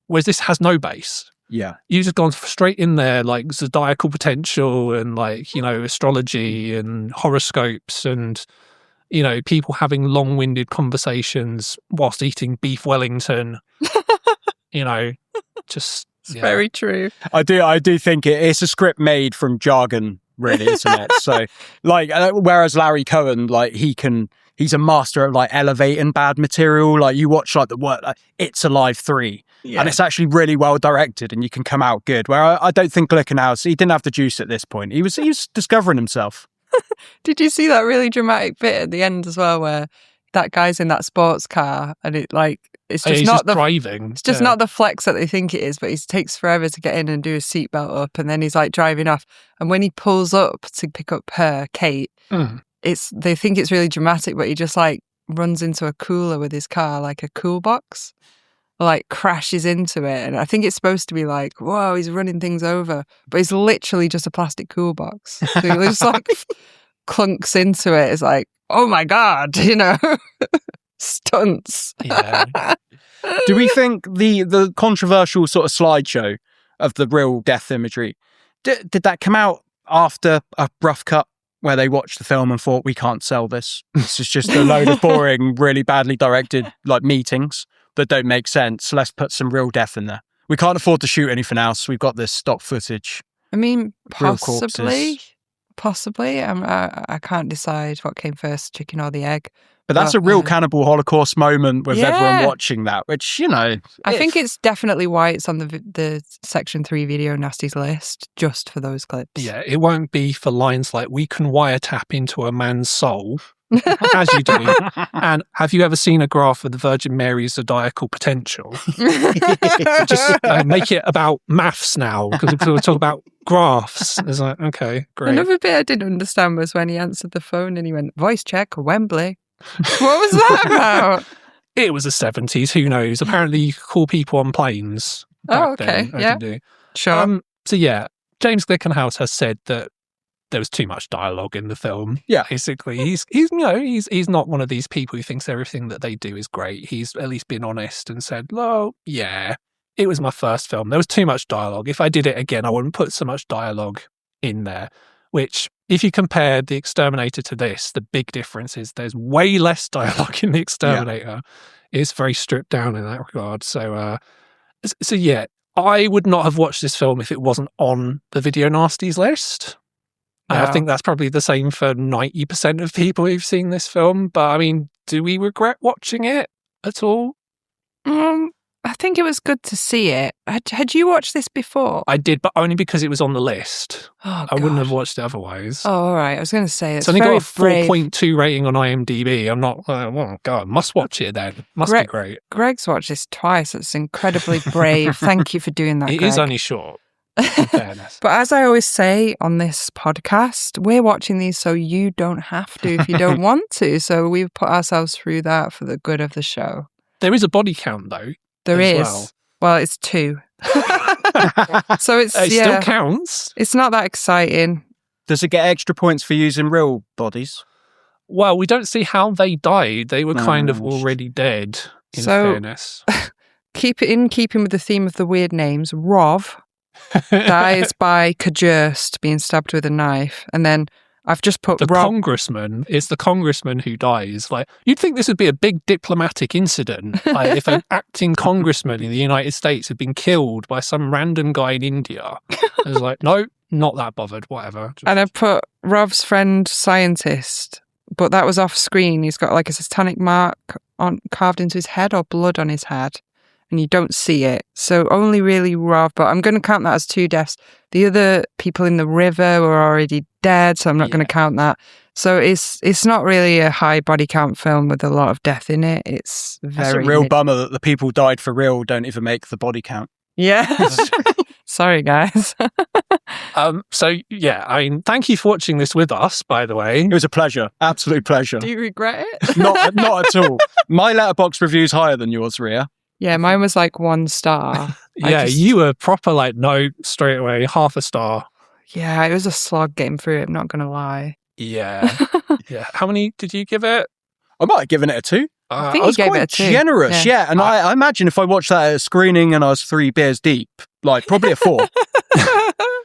Whereas this has no base. Yeah. You've just gone straight in there, like Zodiacal Potential and like, astrology and horoscopes and, people having long-winded conversations whilst eating beef Wellington, just... It's very true. I do think it's a script made from jargon, really, isn't it? So, like, whereas Larry Cohen, like, he's a master of like elevating bad material. Like you watch like the work, like, It's Alive 3, and it's actually really well directed, and you can come out good. Where I don't think Glickenhaus, he didn't have the juice at this point. He was discovering himself. Did you see that really dramatic bit at the end as well, where that guy's in that sports car and it's just not the driving. It's just not the flex that they think it is, but he takes forever to get in and do his seatbelt up, and then he's like driving off. And when he pulls up to pick up Kate, they think it's really dramatic, but he just like runs into a cooler with his car, like a cool box, like crashes into it. And I think it's supposed to be like, whoa, he's running things over, but it's literally just a plastic cool box. So he just like clunks into it. It's like, oh my God, stunts. Yeah. Do we think the controversial sort of slideshow of the real death imagery, did that come out after a rough cut where they watched the film and thought, we can't sell this? This is just a load of boring, really badly directed like meetings that don't make sense. Let's put some real death in there. We can't afford to shoot anything else. We've got this stock footage. I mean, Real possibly. corpses. I can't decide what came first, chicken or the egg. But that's a real cannibal Holocaust moment with everyone watching that, which, I think it's definitely why it's on the Section 3 video nasties list, just for those clips. Yeah, it won't be for lines like, we can wiretap into a man's soul, as you do. And have you ever seen a graph of the Virgin Mary's zodiacal potential? Just make it about maths now, because we'll talk about graphs. It's like, okay, great. Another bit I didn't understand was when he answered the phone and he went, voice check, Wembley. What was that about? It was the 70s. Who knows? Apparently, you could call people on planes. Oh, okay. Yeah. Sure. So, yeah, James Glickenhaus has said that there was too much dialogue in the film. Yeah. Basically, he's not one of these people who thinks everything that they do is great. He's at least been honest and said, well, yeah, it was my first film. There was too much dialogue. If I did it again, I wouldn't put so much dialogue in there, which... If you compare The Exterminator to this, the big difference is there's way less dialogue in The Exterminator. Yeah. It's very stripped down in that regard. So yeah, I would not have watched this film if it wasn't on the Video Nasties list. Yeah. I think that's probably the same for 90% of people who've seen this film. But I mean, do we regret watching it at all? I think it was good to see it. Had you watched this before? I did, but only because it was on the list. Oh, I wouldn't have watched it otherwise. Oh, all right. I was going to say it's only got a 4.2 rating on IMDb. I'm not. Oh God, must watch it then. Must be great. Greg's watched this twice. It's incredibly brave. Thank you for doing that. It Greg. is only short. In fairness. But as I always say on this podcast, we're watching these so you don't have to if you don't want to. So we've put ourselves through that for the good of the show. There is a body count though. There is. Well, it's 2. So it still counts. It's not that exciting. Does it get extra points for using real bodies? Well, we don't see how they died. They were kind of already dead, in fairness. Keeping with the theme of the weird names, Rov dies by Kajurst, being stabbed with a knife. And then I've just put congressman. It's the congressman who dies. Like, you'd think this would be a big diplomatic incident. Like, if an acting congressman in the United States had been killed by some random guy in India. I was like, no, not that bothered, whatever. And I've put Rob's friend scientist but that was off screen. He's got like a satanic mark carved into his head or blood on his head, and you don't see it. So only really Rav, but I'm going to count that as 2 deaths. The other people in the river were already dead, so I'm not going to count that. So it's not really a high body count film with a lot of death in it. It's That's a real bummer that the people died for real don't even make the body count. Yeah. Sorry, guys. So, yeah, I mean, thank you for watching this with us, by the way. It was a pleasure. Absolute pleasure. Do you regret it? Not at all. My letterbox review's higher than yours, Ria. Yeah, mine was like 1 star. Yeah, you were proper like, no, straight away, half a star. Yeah, it was a slog getting through it, I'm not going to lie. Yeah. Yeah. How many did you give it? I might have given it a 2. I think I was you gave quite it a 2. generous, yeah. And I imagine if I watched that at a screening and I was 3 beers deep, like probably a 4.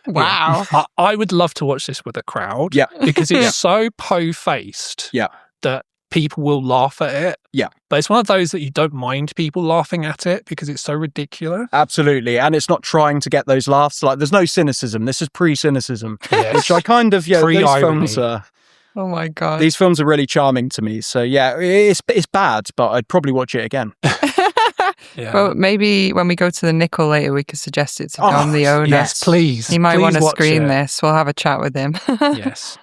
Wow. Yeah. I would love to watch this with a crowd. Yeah. Because it's so po-faced that people will laugh at it. Yeah. But it's one of those that you don't mind people laughing at it because it's so ridiculous. Absolutely. And it's not trying to get those laughs. Like, there's no cynicism. This is pre-cynicism, Yes. which I kind of, these Pre-irony. films are... Oh my God. These films are really charming to me. So, yeah, it's bad, but I'd probably watch it again. Yeah. Well, maybe when we go to the Nickel later, we could suggest it to Dom, the owner. Yes, please. He might Please want to watch screen it. this. We'll have a chat with him. Yes.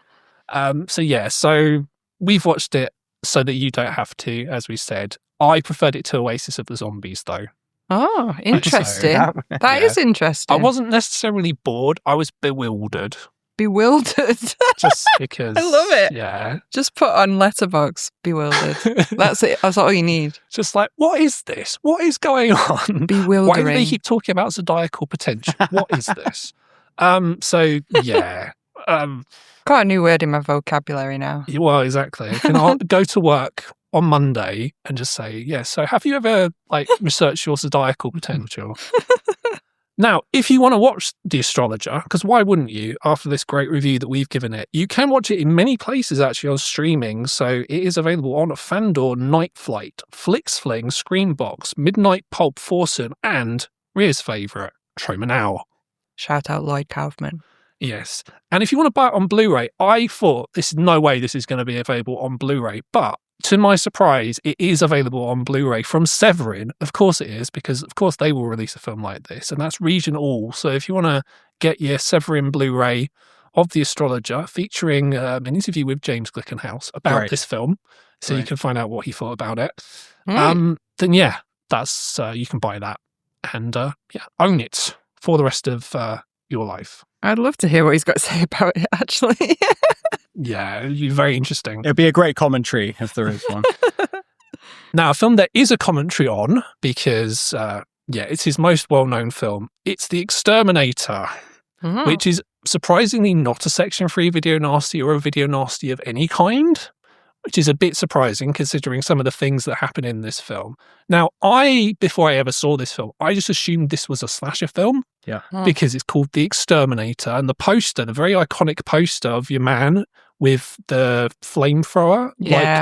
So we've watched it so that you don't have to, as we said. I preferred it to Oasis of the Zombies, though. Oh, interesting. That is interesting. I wasn't necessarily bored. I was bewildered. Bewildered. Just because. I love it. Yeah. Just put on Letterboxd, bewildered. That's it. That's all you need. Just like, what is this? What is going on? Bewildering. Why do they keep talking about Zodiacal Potential? What is this? So, yeah. Got a new word in my vocabulary now. Well, exactly. And I'll go to work on Monday and just say, yeah, so have you ever researched your Zodiacal Potential? Now, if you want to watch The Astrologer, because why wouldn't you, after this great review that we've given it, you can watch it in many places actually on streaming. So it is available on Fandor, Night Flight, FlixFling, Screenbox, Midnight Pulp, Forsen, and Ria's favourite, Troma Now. Shout out Lloyd Kaufman. Yes. And if you want to buy it on Blu-ray, I thought there's no way this is going to be available on Blu-ray, but to my surprise, it is available on Blu-ray from Severin. Of course it is, because of course they will release a film like this, and that's Region All. So if you want to get your Severin Blu-ray of The Astrologer, featuring an interview with James Glickenhaus about this film, so you can find out what he thought about it, then yeah, that's you can buy that and own it for the rest of your life. I'd love to hear what he's got to say about it, actually. Yeah, you're very interesting. It'd be a great commentary if there is one. Now, a film there is a commentary on, because, it's his most well-known film. It's The Exterminator, which is surprisingly not a Section 3 video nasty or a video nasty of any kind, which is a bit surprising considering some of the things that happen in this film. Now, before I ever saw this film, I just assumed this was a slasher film. Yeah. Because it's called The Exterminator, and the poster, the very iconic poster of your man with the flamethrower,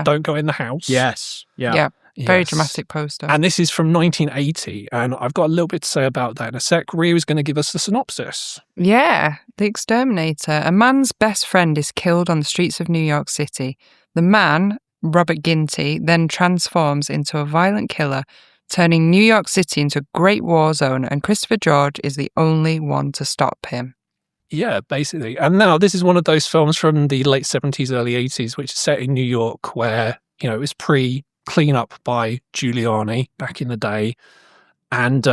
don't go in the house. Yes. Yeah. Very dramatic poster. And this is from 1980, and I've got a little bit to say about that in a sec. Ria is going to give us the synopsis. Yeah, The Exterminator. A man's best friend is killed on the streets of New York City. The man, Robert Ginty, then transforms into a violent killer, turning New York City into a great war zone, and Christopher George is the only one to stop him. Yeah, basically. And now this is one of those films from the late 70s, early 80s, which is set in New York, where, it was pre-cleanup by Giuliani back in the day. And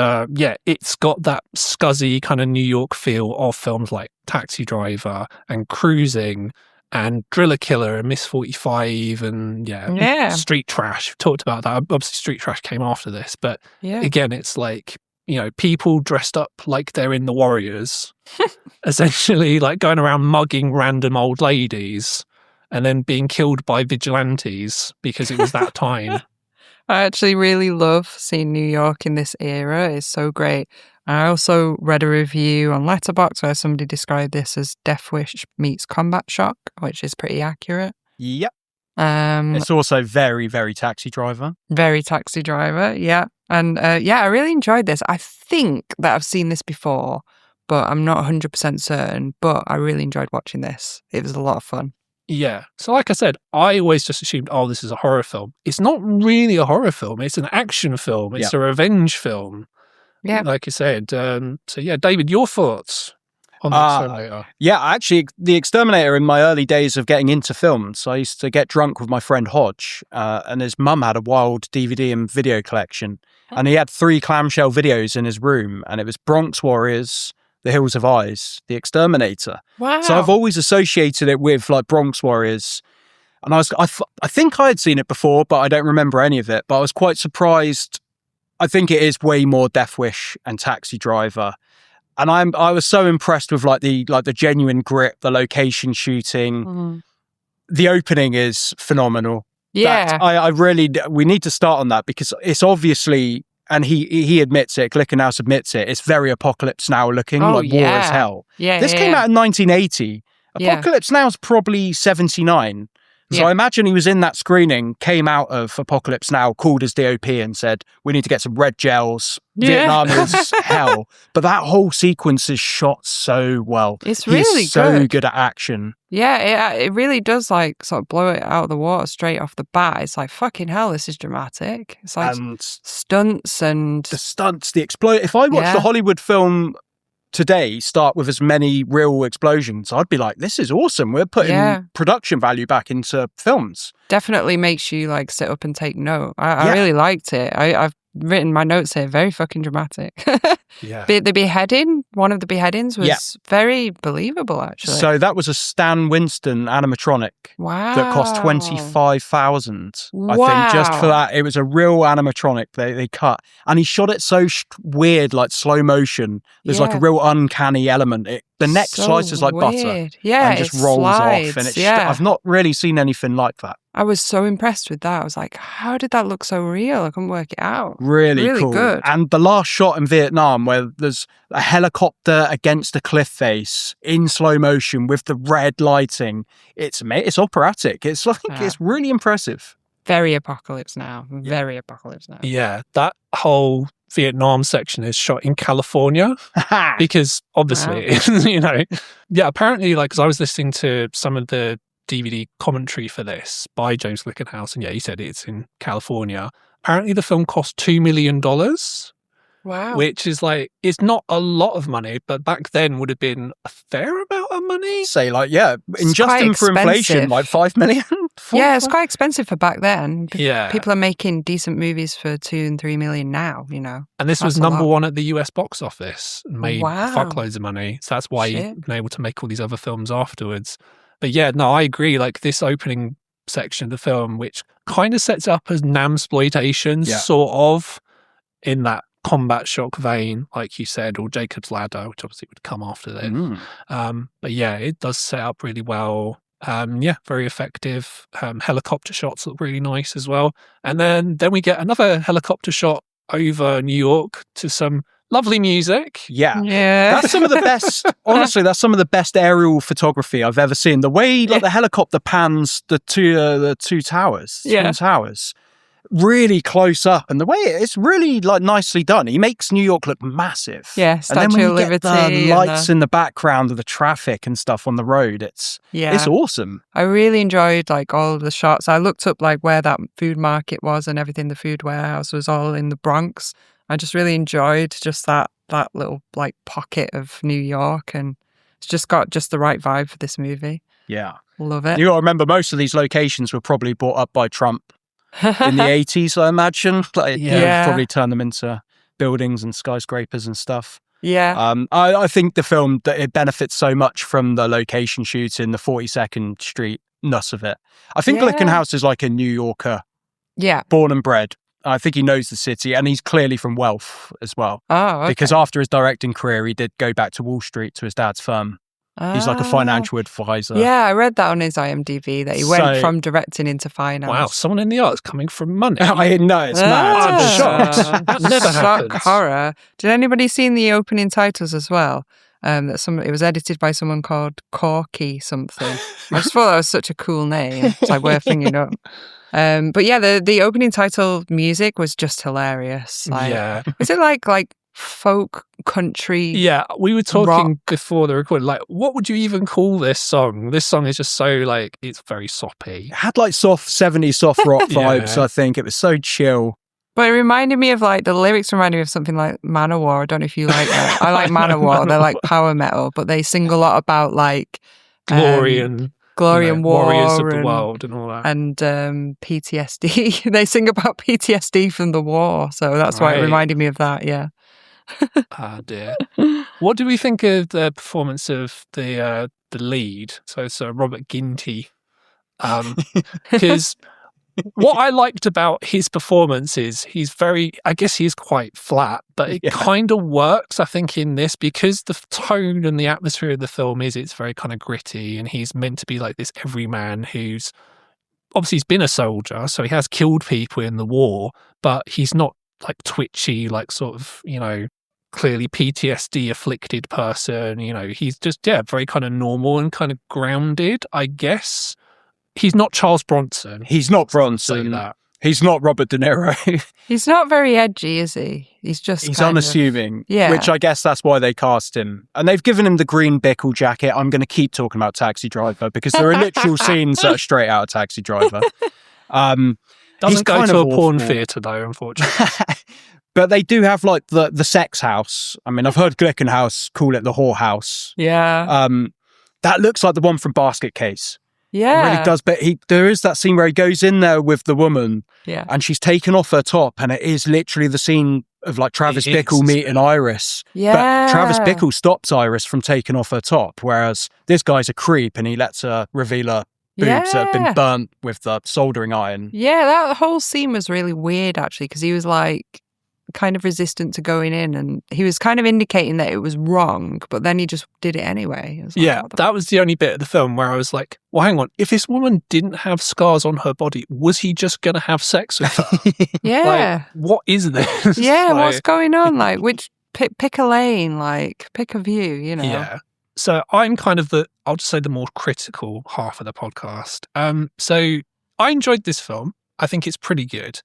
it's got that scuzzy kind of New York feel of films like Taxi Driver and Cruising and Driller Killer and Miss 45 and Street Trash. We've talked about that. Obviously Street Trash came after this, but again, it's like, people dressed up like they're in the Warriors, essentially like going around mugging random old ladies and then being killed by vigilantes because it was that time. I actually really love seeing New York in this era. It's so great. I also read a review on Letterboxd where somebody described this as Death Wish meets Combat Shock, which is pretty accurate. Yep. It's also very, very Taxi Driver. Very Taxi Driver, yeah. And I really enjoyed this. I think that I've seen this before, but I'm not 100% certain. But I really enjoyed watching this. It was a lot of fun. Yeah. So like I said, I always just assumed, oh, this is a horror film. It's not really a horror film. It's an action film. It's a revenge film. Yeah. Like you said. So yeah, David, your thoughts on The Exterminator? Yeah, actually, The Exterminator, in my early days of getting into films, I used to get drunk with my friend Hodge, and his mum had a wild DVD and video collection, and he had 3 clamshell videos in his room, and it was Bronx Warriors, The Hills of Eyes, The Exterminator. Wow. So I've always associated it with like Bronx Warriors, and I think I had seen it before, but I don't remember any of it. But I was quite surprised. I think it is way more Death Wish and Taxi Driver. And I was so impressed with like the genuine grit, the location shooting. Mm-hmm. The opening is phenomenal. Yeah. We need to start on that because it's obviously, and he admits it, Glickenhaus admits it, it's very Apocalypse Now looking, war as hell. Yeah. This came out in 1980. Apocalypse Now is probably 79. So I imagine he was in that screening, came out of Apocalypse Now, called his DOP and said, we need to get some red gels. Vietnam is hell. But that whole sequence is shot so well. It's really He's so good at action. Yeah, it really does like sort of blow it out of the water straight off the bat. It's like, fucking hell, this is dramatic. It's like stunts and... The stunts, the explode. If I watched a Hollywood film today start with as many real explosions, I'd be like, this is awesome. We're putting production value back into films. Definitely makes you like sit up and take note. I really liked it. I've written my notes here, very fucking dramatic. The beheading, one of the beheadings was very believable, actually. So that was a Stan Winston animatronic that cost $25,000. I think just for that. It was a real animatronic they cut, and he shot it so weird, like slow motion. There's like a real uncanny element. The neck slices like butter, and just rolls off. And I've not really seen anything like that. I was so impressed with that. I was like, how did that look so real? I couldn't work it out. Really cool. Good. And the last shot in Vietnam where there's a helicopter against a cliff face in slow motion with the red lighting. It's operatic. It's like, it's really impressive. Very Apocalypse Now. Very Apocalypse Now. Yeah, that whole Vietnam section is shot in California because obviously, apparently, like, because I was listening to some of the DVD commentary for this by James Glickenhaus, and he said it's in California. Apparently the film cost $2 million. Wow. Which is like, it's not a lot of money, but back then would have been a fair amount of money. Say like, adjusting for inflation, like 5 million. It's quite expensive for back then. Yeah. People are making decent movies for 2 and 3 million now, And this was number 1 at the US box office and made fuckloads of money. So that's why he's been able to make all these other films afterwards. But I agree. Like this opening section of the film, which kind of sets up as Namsploitation, sort of, in that combat shock vein, like you said, or Jacob's Ladder, which obviously would come after this. But it does set up really well. Very effective. Helicopter shots look really nice as well. And then we get another helicopter shot over New York to some lovely music. Yeah. That's some of the best, honestly, that's some of the best aerial photography I've ever seen. The way the helicopter pans the two towers, twin towers, really close up, and the way it's really like nicely done. He makes New York look massive. Yeah, Statue of Liberty. The lights in the background of the traffic and stuff on the road. It's awesome. I really enjoyed like all of the shots. I looked up like where that food market was and everything. The food warehouse was all in the Bronx. I just really enjoyed just that little like pocket of New York, and it's just got just the right vibe for this movie. Yeah. Love it. You got to remember, most of these locations were probably bought up by Trump in the 80s, I imagine. Probably turned them into buildings and skyscrapers and stuff. Yeah. I think the film, it benefits so much from the location shoot in the 42nd Street-ness of it. I think Glickenhaus is like a New Yorker. Yeah. Born and bred. I think he knows the city, and he's clearly from wealth as well. Oh, okay. Because after his directing career, he did go back to Wall Street to his dad's firm. He's like a financial advisor. Yeah, I read that on his IMDb, that he went from directing into finance. Wow, someone in the arts coming from money. I know, it's mad. I'm shocked. That never happens. Shock horror. Did anybody see the opening titles as well? It was edited by someone called Corky something. I just thought that was such a cool name. It's like worth bringing up. But the opening title music was just hilarious. Like, is it like folk country. Yeah, we were talking rock. before the recording, like, what would you even call this song? This song is just so, like, it's very soppy. It had like soft 70s soft rock vibes, Yeah. I think. It was so chill. But it reminded me of like, the lyrics reminded me of something like Manowar. I don't know if you like that. I like Manowar. They're like power metal, but they sing a lot about like Glory and war warriors of the and, world and all that. and PTSD. They sing about PTSD from the war. So that's why it Right. reminded me of that. Yeah. Ah, dear. What do we think of the performance of the lead? So it's Robert Ginty. Because what I liked about his performance is I guess he's quite flat, but it kind of works, I think, in this, because the tone and the atmosphere of the film it's very kind of gritty, and he's meant to be like this everyman who's obviously he's been a soldier, so he has killed people in the war, but he's not like twitchy, like sort of, clearly PTSD afflicted person. He's just, very kind of normal and kind of grounded, I guess. He's not Charles Bronson. He's not Say Bronson. that. He's not Robert De Niro. He's not very edgy, is he? He's He's kind unassuming, yeah. which I guess that's why they cast him. And they've given him the green Bickle jacket. I'm going to keep talking about Taxi Driver because there are literal scenes that are straight out of Taxi Driver. Doesn't he's go kind to a of porn awful. theatre though, unfortunately. But they do have like the sex house. I mean, I've heard Glickenhaus call it the whorehouse. Yeah. That looks like the one from Basket Case. Yeah. It really does. But there is that scene where he goes in there with the woman and she's taken off her top, and it is literally the scene of like Travis It is. Bickle meeting Iris. Yeah. But Travis Bickle stops Iris from taking off her top, whereas this guy's a creep and he lets her reveal her boobs that have been burnt with the soldering iron. Yeah, that whole scene was really weird, actually, because he was like kind of resistant to going in, and he was kind of indicating that it was wrong, but then he just did it anyway. It was like, what the that was the only bit of the film where I was like, well, hang on, if this woman didn't have scars on her body, was he just going to have sex with her? Yeah. Like, what is this? Yeah, Like, what's going on? Like, which pick a lane, like pick a view, Yeah. So I'm kind of I'll just say the more critical half of the podcast. So I enjoyed this film. I think it's pretty good.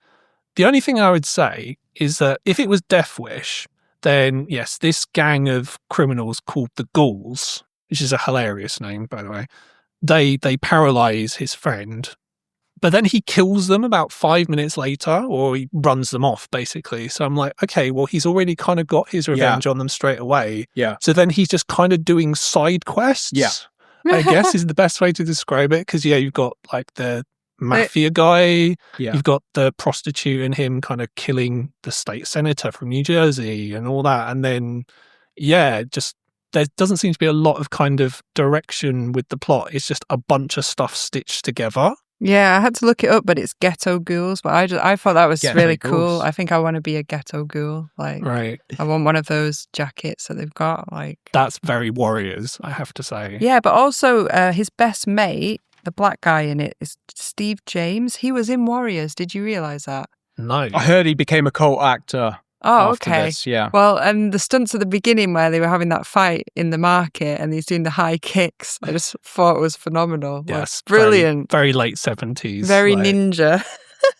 The only thing I would say is that if it was Death Wish, then yes, this gang of criminals called the Ghouls, which is a hilarious name, by the way, they paralyze his friend, but then he kills them about 5 minutes later, or he runs them off, basically. So I'm like, okay, well, he's already kind of got his revenge on them straight away. Yeah. So then he's just kind of doing side quests. Yeah. I guess is the best way to describe it, because you've got like the mafia guy, you've got the prostitute and him kind of killing the state senator from New Jersey and all that, and then just there doesn't seem to be a lot of kind of direction with the plot. It's just a bunch of stuff stitched together. Yeah, I had to look it up, but it's ghetto ghouls. But I thought that was Ghetto really ghouls. cool. I think I want to be a ghetto ghoul. Like, Right. I want one of those jackets that they've got. Like, That's very Warriors, I have to say. yeah, but also his best mate, the black guy in it, is Steve James. He was in Warriors. Did you realize that? No. I heard he became a cult actor. Oh, after okay. this, yeah. Well, and the stunts at the beginning where they were having that fight in the market and he's doing the high kicks, I just thought it was phenomenal. Yes. Like, brilliant. Very late 70s. Very like, ninja.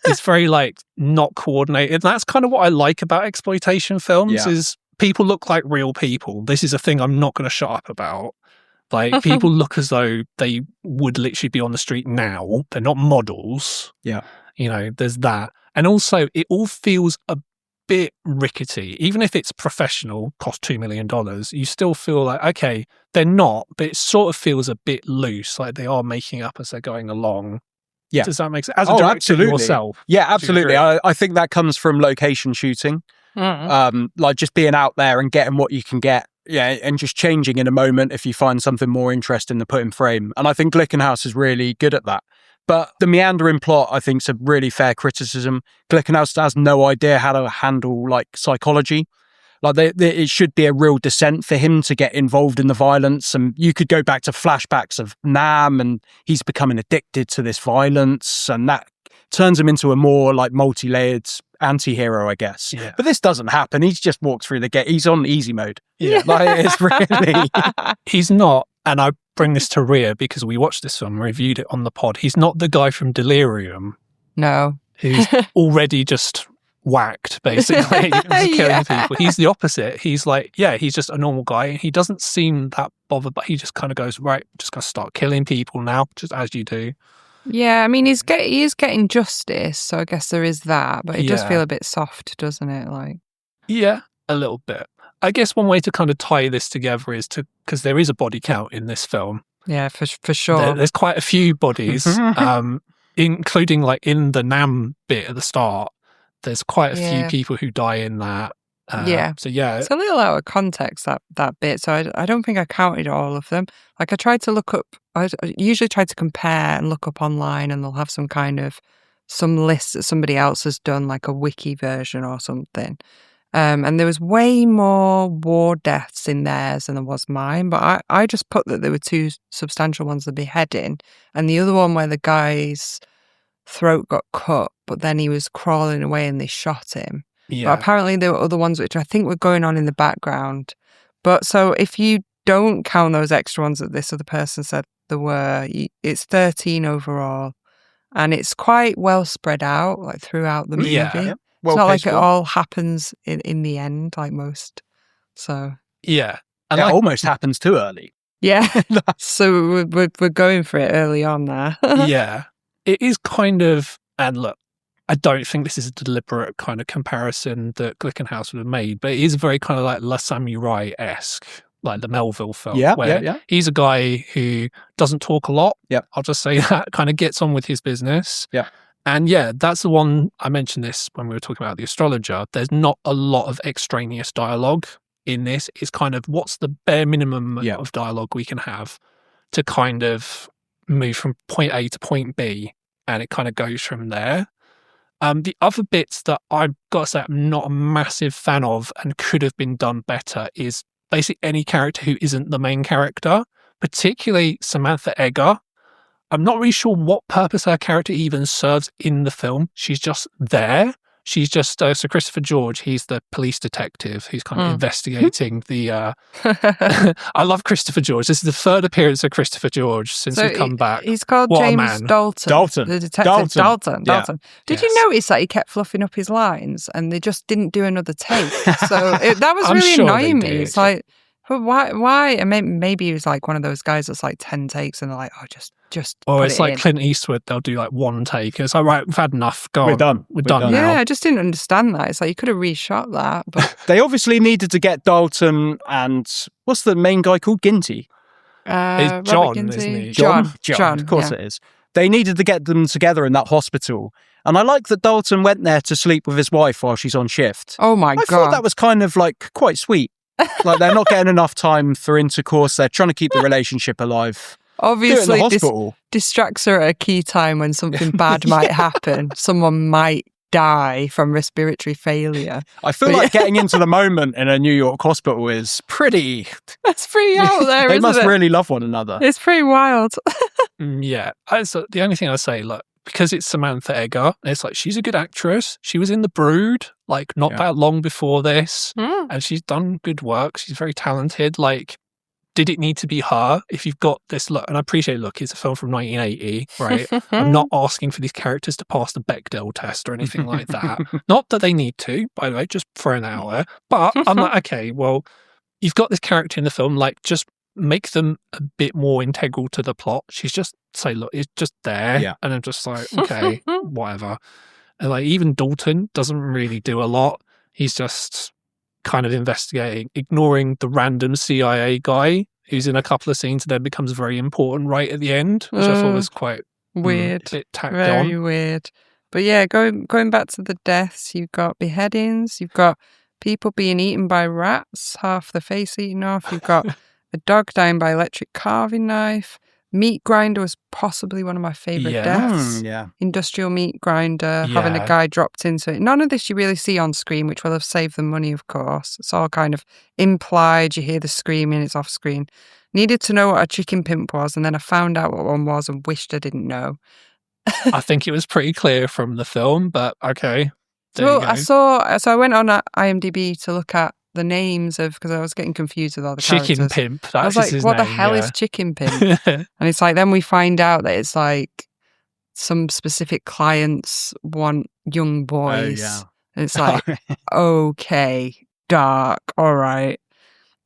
it's very like not coordinated. And that's kind of what I like about exploitation films is people look like real people. This is a thing I'm not going to shut up about. Like, people look as though they would literally be on the street now. They're not models. Yeah. There's that. And also, it all feels a bit rickety. Even if it's professional, cost $2 million, you still feel like, okay, they're not, but it sort of feels a bit loose, like they are making up as they're going along. Yeah. Does that make sense? As a director absolutely. yourself. Yeah, absolutely. agree? I think that comes from location shooting. Like just being out there and getting what you can get. Yeah, and just changing in a moment if you find something more interesting to put in frame. And I think Glickenhaus is really good at that. But the meandering plot, I think, is a really fair criticism. Glickenhaus has no idea how to handle, like, psychology. Like, it should be a real descent for him to get involved in the violence. And you could go back to flashbacks of Nam, and he's becoming addicted to this violence. And that turns him into a more, like, multi-layered anti-hero, I guess. Yeah. But this doesn't happen. He just walks through the gate. He's on easy mode. Yeah. Like, it's really... He's not, and I bring this to Rhea because we watched this film, reviewed it on the pod. He's not the guy from Delirium No. who's already just whacked, basically, for killing people. He's the opposite. He's like, he's just a normal guy. He doesn't seem that bothered, but he just kind of goes, right, just going to start killing people now, just as you do. Yeah, I mean, he is getting justice, so I guess there is that, but it does feel a bit soft, doesn't it? Like, yeah, a little bit. I guess one way to kind of tie this together is because there is a body count in this film. Yeah, for sure. There's quite a few bodies, including like in the Nam bit at the start. There's quite a few people who die in that. So it's a little out of context, that bit. So I don't think I counted all of them. Like I tried to look up. I usually try to compare and look up online, and they'll have some list that somebody else has done, like a wiki version or something. And there was way more war deaths in theirs than there was mine. But I just put that there were two substantial ones: the beheading and the other one where the guy's throat got cut, but then he was crawling away and they shot him. Yeah. But apparently there were other ones which I think were going on in the background. But so if you don't count those extra ones that this other person said there were, it's 13 overall. And it's quite well spread out, like throughout the movie. Yeah. It's not like it all happens in the end, like most. So yeah. And it almost happens too early. Yeah. So we're going for it early on there. Yeah. It is kind of, and look, I don't think this is a deliberate kind of comparison that Glickenhaus would have made, but it is very kind of like La Samurai-esque, like the Melville film. Yeah. He's a guy who doesn't talk a lot. Yeah. I'll just say that, kind of gets on with his business. Yeah. And yeah, that's the one, I mentioned this when we were talking about The Astrologer. There's not a lot of extraneous dialogue in this. It's kind of what's the bare minimum of dialogue we can have to kind of move from point A to point B, and it kind of goes from there. The other bits that I've got to say I'm not a massive fan of and could have been done better is basically any character who isn't the main character, particularly Samantha Eggar. I'm not really sure what purpose her character even serves in the film. She's just there. She's just Sir Christopher George. He's the police detective who's kind of investigating the. I love Christopher George. This is the third appearance of Christopher George since he's come back. He's called James Dalton. The detective Dalton. Did you notice that he kept fluffing up his lines and they just didn't do another take? So that was really annoying me. It's like, but why? And maybe he was like one of those guys that's like 10 takes and they're like, oh, just. Or it's like Clint Eastwood, they'll do like one take. It's like, right, we've had enough. Go on. We're done now. Yeah, I just didn't understand that. It's like you could have reshot that. But they obviously needed to get Dalton and what's the main guy called? Ginty? It's John, isn't he? John, of course it is. They needed to get them together in that hospital. And I like that Dalton went there to sleep with his wife while she's on shift. Oh my God. I thought that was kind of like quite sweet. Like they're not getting enough time for intercourse. They're trying to keep the relationship alive. Obviously, this distracts her at a key time when something bad might happen. Someone might die from respiratory failure. I feel like getting into the moment in a New York hospital is pretty... That's pretty out there, They must really love one another. It's pretty wild. Yeah. So the only thing I say, look, because it's Samantha Eggar, it's like she's a good actress. She was in The Brood, like not that long before this, and she's done good work. She's very talented. Like, did it need to be her? If you've got this look, and I appreciate, look, it's a film from 1980, right? I'm not asking for these characters to pass the Bechdel test or anything like that. Not that they need to, by the way, just throwing that out there. But I'm like, okay, well, you've got this character in the film, like, just make them a bit more integral to the plot. She's just, say, look, it's just there. Yeah. And I'm just like, okay, whatever. And like, even Dalton doesn't really do a lot. He's just kind of investigating, ignoring the random CIA guy who's in a couple of scenes and then becomes very important right at the end, which I thought was quite weird. A bit tacked Very on. weird. But yeah, going back to the deaths, you've got beheadings, you've got people being eaten by rats, half the face eaten off, you've got a dog dying by electric carving knife. Meat grinder was possibly one of my favourite deaths. Industrial meat grinder, having a guy dropped into it. None of this you really see on screen, which will have saved the money, of course. It's all kind of implied. You hear the screaming, it's off screen. Needed to know what a chicken pimp was, and then I found out what one was and wished I didn't know. I think it was pretty clear from the film, but okay. So I went on IMDb to look at the names of, because I was getting confused with all the Chicken characters. Pimp. That's I was like, his what name, the hell is Chicken Pimp? And it's like, then we find out that it's like some specific clients want young boys. And it's like, okay, dark, all right.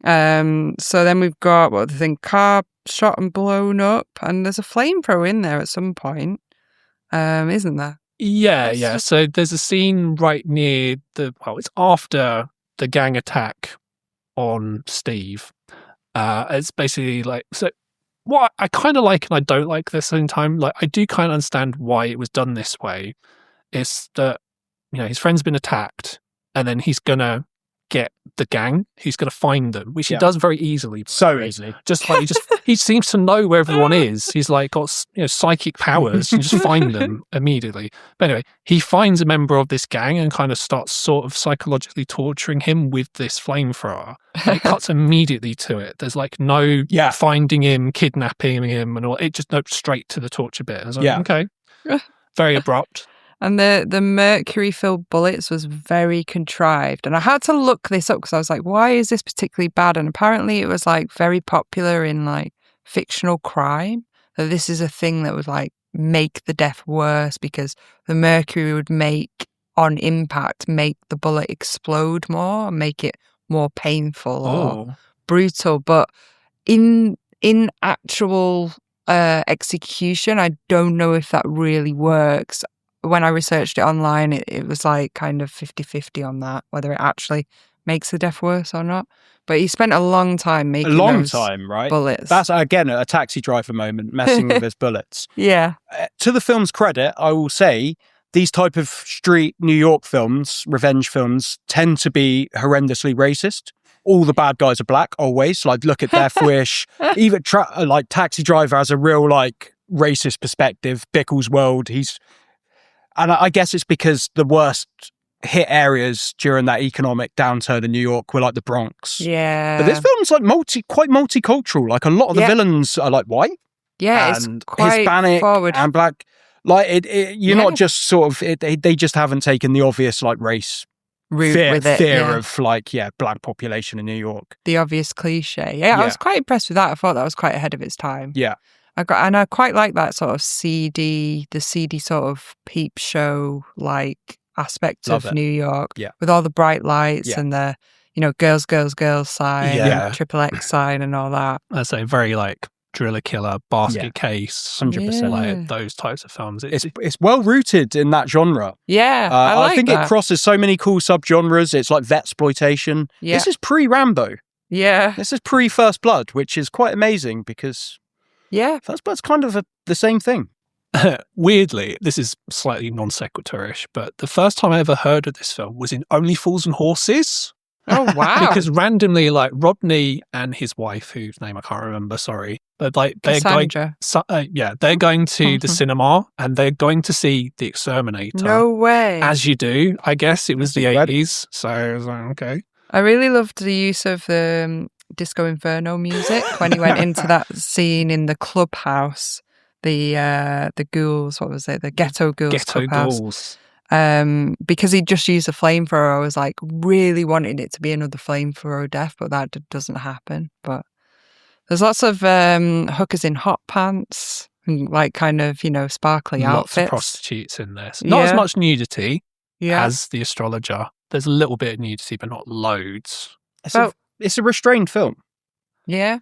So then we've got, what the thing, car shot and blown up, and there's a flamethrower in there at some point, isn't there? Yeah. So there's a scene right near it's after the gang attack on Steve. It's basically like, so what I kind of like and I don't like this at the same time, like I do kind of understand why it was done this way. It's that, his friend's been attacked and then he's going to get the gang. He's going to find them, which he does very easily. So easily. He seems to know where everyone is. He's like got psychic powers and just find them immediately. But anyway, he finds a member of this gang and kind of starts sort of psychologically torturing him with this flamethrower. And it cuts immediately to it. There's like no finding him, kidnapping him, and all. It just goes straight to the torture bit. I was like, okay, very abrupt. And the mercury-filled bullets was very contrived. And I had to look this up because I was like, why is this particularly bad? And apparently it was like very popular in like fictional crime. That this is a thing that would like make the death worse because the mercury would on impact, make the bullet explode more and make it more painful or brutal. But in actual execution, I don't know if that really works. When I researched it online, it was like kind of 50-50 on that, whether it actually makes the death worse or not. But he spent a long time making right? bullets. That's, again, a Taxi Driver moment, messing with his bullets. Yeah. To the film's credit, I will say, these type of street New York films, revenge films, tend to be horrendously racist. All the bad guys are black, always. Like, look at Death Wish. Even, like, Taxi Driver has a real, like, racist perspective. Bickle's World, And I guess it's because the worst hit areas during that economic downturn in New York were like the Bronx. Yeah. But this film's like quite multicultural. Like a lot of the villains are like white. Yeah, and it's quite Hispanic forward. and black. Like you're not just sort of, they just haven't taken the obvious like race fear of like, black population in New York. The obvious cliche. Yeah, I was quite impressed with that. I thought that was quite ahead of its time. Yeah. I quite like that sort of seedy sort of peep show like aspect of New York with all the bright lights and the, girls sign, and triple X sign and all that. I say very like Driller Killer, Basket Case, 100%. Like those types of films. It's well rooted in that genre. Yeah, I think it crosses so many cool subgenres. It's like vetsploitation. Yeah. This is pre-Rambo. Yeah. This is pre-First Blood, which is quite amazing because First Blood's kind of the same thing. Weirdly, this is slightly non sequitur-ish, but the first time I ever heard of this film was in Only Fools and Horses. Oh, wow. Because randomly, like, Rodney and his wife, whose name I can't remember, sorry, but like they're going to the cinema and they're going to see The Exterminator. No way. As you do. I guess it was the 80s, so I was like, okay. I really loved the use of the Disco Inferno music when he went into that scene in the clubhouse, the ghouls, what was it? The Ghetto Ghouls clubhouse. Because he just used a flamethrower. I was like really wanting it to be another flamethrower death, but that doesn't happen. But there's lots of hookers in hot pants and like kind of, sparkly outfits. Lots of prostitutes in this. Not as much nudity as The Astrologer. There's a little bit of nudity, but not loads. It's a restrained film. Yeah.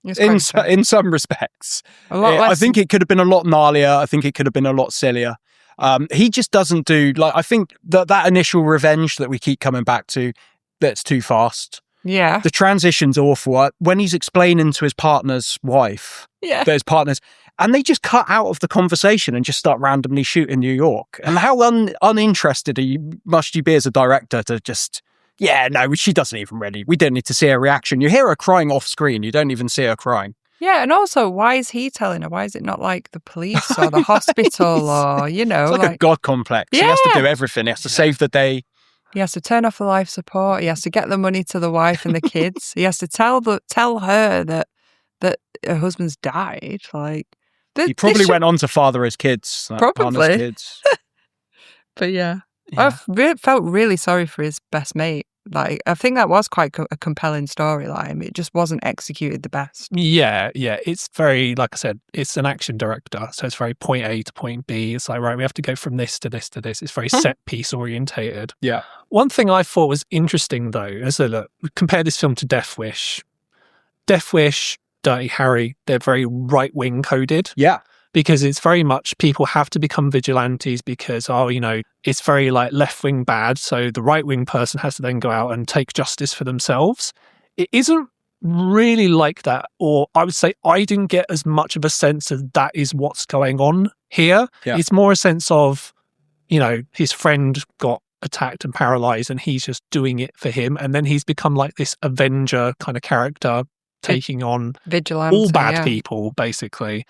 In some respects. I think it could have been a lot gnarlier. I think it could have been a lot sillier. He just doesn't do, like, I think that initial revenge that we keep coming back to, that's too fast. Yeah. The transition's awful. When he's explaining to his partner's wife, that his partner's, and they just cut out of the conversation and just start randomly shooting New York. And how uninterested must you be as a director to just... Yeah, no, she doesn't even really. We don't need to see her reaction. You hear her crying off screen. You don't even see her crying. Yeah, and also, why is he telling her? Why is it not like the police or the hospital or, It's like a god complex. Yeah. He has to do everything. He has to save the day. He has to turn off the life support. He has to get the money to the wife and the kids. He has to tell her that her husband's died. Like he probably went on to father his kids. Probably. Kids. But I felt really sorry for his best mate. Like, I think that was quite a compelling storyline. It just wasn't executed the best. Yeah. It's very, like I said, it's an action director. So it's very point A to point B. It's like, right, we have to go from this to this to this. It's very set piece orientated. Yeah. One thing I thought was interesting, though, is that, look, compare this film to Death Wish. Death Wish, Dirty Harry, they're very right-wing coded. Yeah. Because it's very much people have to become vigilantes because, it's very like left-wing bad. So the right-wing person has to then go out and take justice for themselves. It isn't really like that. Or I would say I didn't get as much of a sense of that is what's going on here. Yeah. It's more a sense of, his friend got attacked and paralyzed and he's just doing it for him. And then he's become like this Avenger kind of character taking on Vigilante, all bad people, basically.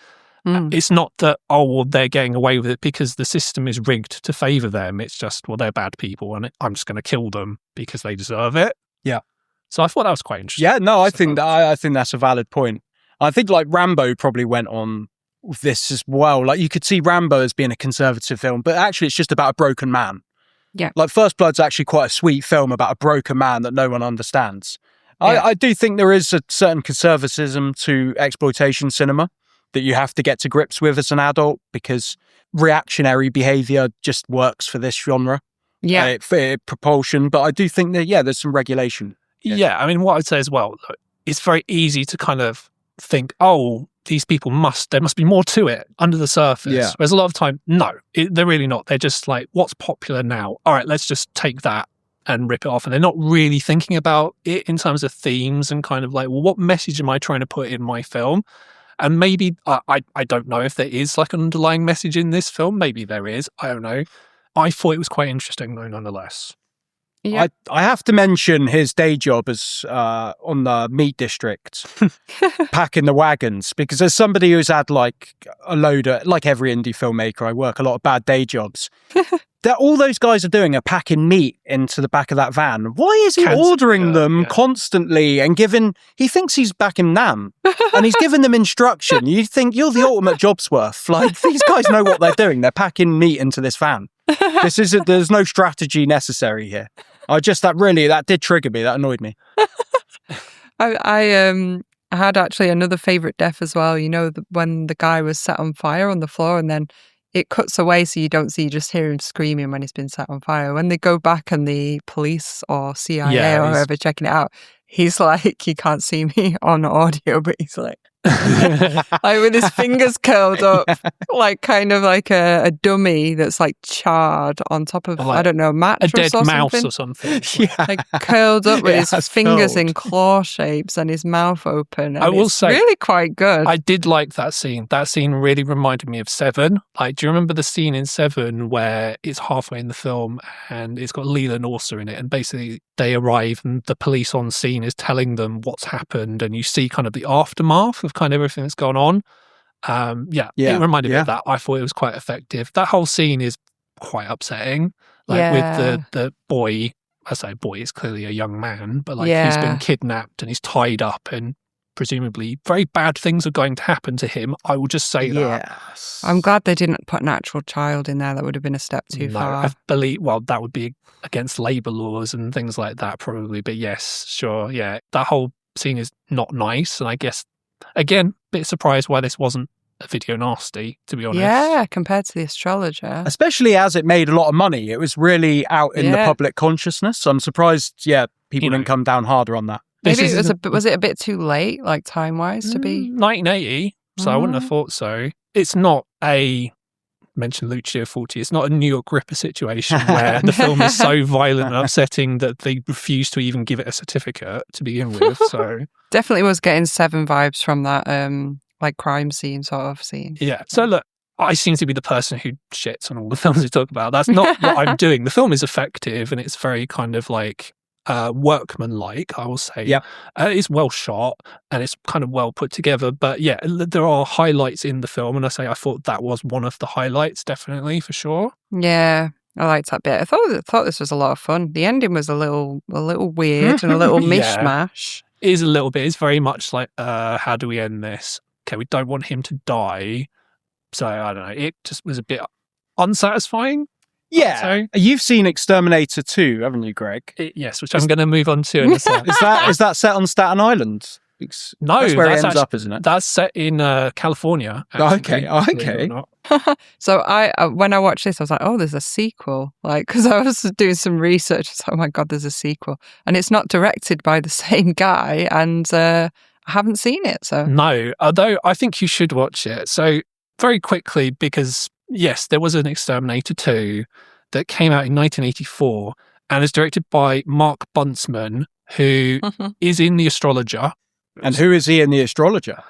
It's not that, they're getting away with it because the system is rigged to favour them. It's just, they're bad people and I'm just going to kill them because they deserve it. Yeah. So I thought that was quite interesting. Yeah, no, I think that's a valid point. I think like Rambo probably went on with this as well. Like you could see Rambo as being a conservative film, but actually it's just about a broken man. Yeah. Like First Blood's actually quite a sweet film about a broken man that no one understands. Yeah. I do think there is a certain conservatism to exploitation cinema that you have to get to grips with as an adult because reactionary behavior just works for this genre. Yeah. For propulsion. But I do think that, there's some regulation. Yeah. I mean, what I'd say as well, look, it's very easy to kind of think, these people there must be more to it under the surface. Yeah. Whereas a lot of time, no, they're really not. They're just like, what's popular now? All right, let's just take that and rip it off. And they're not really thinking about it in terms of themes and kind of like, well, what message am I trying to put in my film? And maybe, I don't know if there is like an underlying message in this film. Maybe there is. I don't know. I thought it was quite interesting though, nonetheless. Yeah. I have to mention his day job as on the meat district, packing the wagons, because as somebody who's had like a load of, like every indie filmmaker, I work a lot of bad day jobs. All those guys are doing are packing meat into the back of that van. Why is he ordering them constantly and he thinks he's back in Nam and he's giving them instruction. You think you're the ultimate job's worth. Like these guys know what they're doing. They're packing meat into this van. There's no strategy necessary here. That did trigger me. That annoyed me. I had actually another favourite death as well. When the guy was set on fire on the floor and then it cuts away so you don't see, you just hear him screaming when he's been set on fire. When they go back and the police or CIA or whoever checking it out, he's like, he can't see me on audio, but he's like, like with his fingers curled up, like kind of like a dummy that's like charred on top of, like I don't know, mattress a dead or mouse something. or something. Like curled up with his fingers curled. in claw shapes and his mouth open. And I will it's say, really quite good. I did like that scene. That scene really reminded me of Seven. Like, do you remember the scene in Seven where it's halfway in the film and it's got Leland Orser in it, and basically they arrive and the police on scene is telling them what's happened, and you see kind of the aftermath of kind of everything that's gone on. It reminded me of that. I thought it was quite effective. That whole scene is quite upsetting. Like with the boy, I say boy, is clearly a young man, but like he's been kidnapped and he's tied up and presumably very bad things are going to happen to him. I will just say that. I'm glad they didn't put an actual child in there. That would have been a step too far. I believe, that would be against labour laws and things like that probably. But yes, sure. Yeah, that whole scene is not nice. And I guess, again, bit surprised why this wasn't a video nasty, to be honest. Yeah, compared to the Astrologer. Especially as it made a lot of money. It was really out in the public consciousness. I'm surprised, people didn't come down harder on that. Maybe was it a bit too late, like time-wise, to be? 1980, so I wouldn't have thought so. It's not mention Lucio Fulci, it's not a New York Ripper situation where the film is so violent and upsetting that they refuse to even give it a certificate to begin with. So definitely was getting Seven vibes from that like crime scene sort of scene. Yeah. So look, I seem to be the person who shits on all the films we talk about. That's not what I'm doing. The film is effective and it's very kind of like workmanlike, I will say. Yeah. It's well shot and it's kind of well put together. But yeah, there are highlights in the film, and I thought that was one of the highlights, definitely, for sure. Yeah, I liked that bit. I thought this was a lot of fun. The ending was a little weird and a little mishmash. It is a little bit. It's very much like, how do we end this? Okay, we don't want him to die. So I don't know. It just was a bit unsatisfying. Yeah. So, You've seen Exterminator 2, haven't you, Greg? yes, which I'm going to move on to in a second. Is that set on Staten Island? No, that's where it ends actually, up, isn't it? That's set in California. Actually, Okay. So when I watched this, I was like, oh, there's a sequel. Like, because I was doing some research. It's like, oh my God, there's a sequel. And it's not directed by the same guy. And I haven't seen it. So No, although I think you should watch it. So very quickly, because yes, there was an Exterminator 2 that came out in 1984 and is directed by Mark Buntsman, who is in The Astrologer. And who is he in The Astrologer?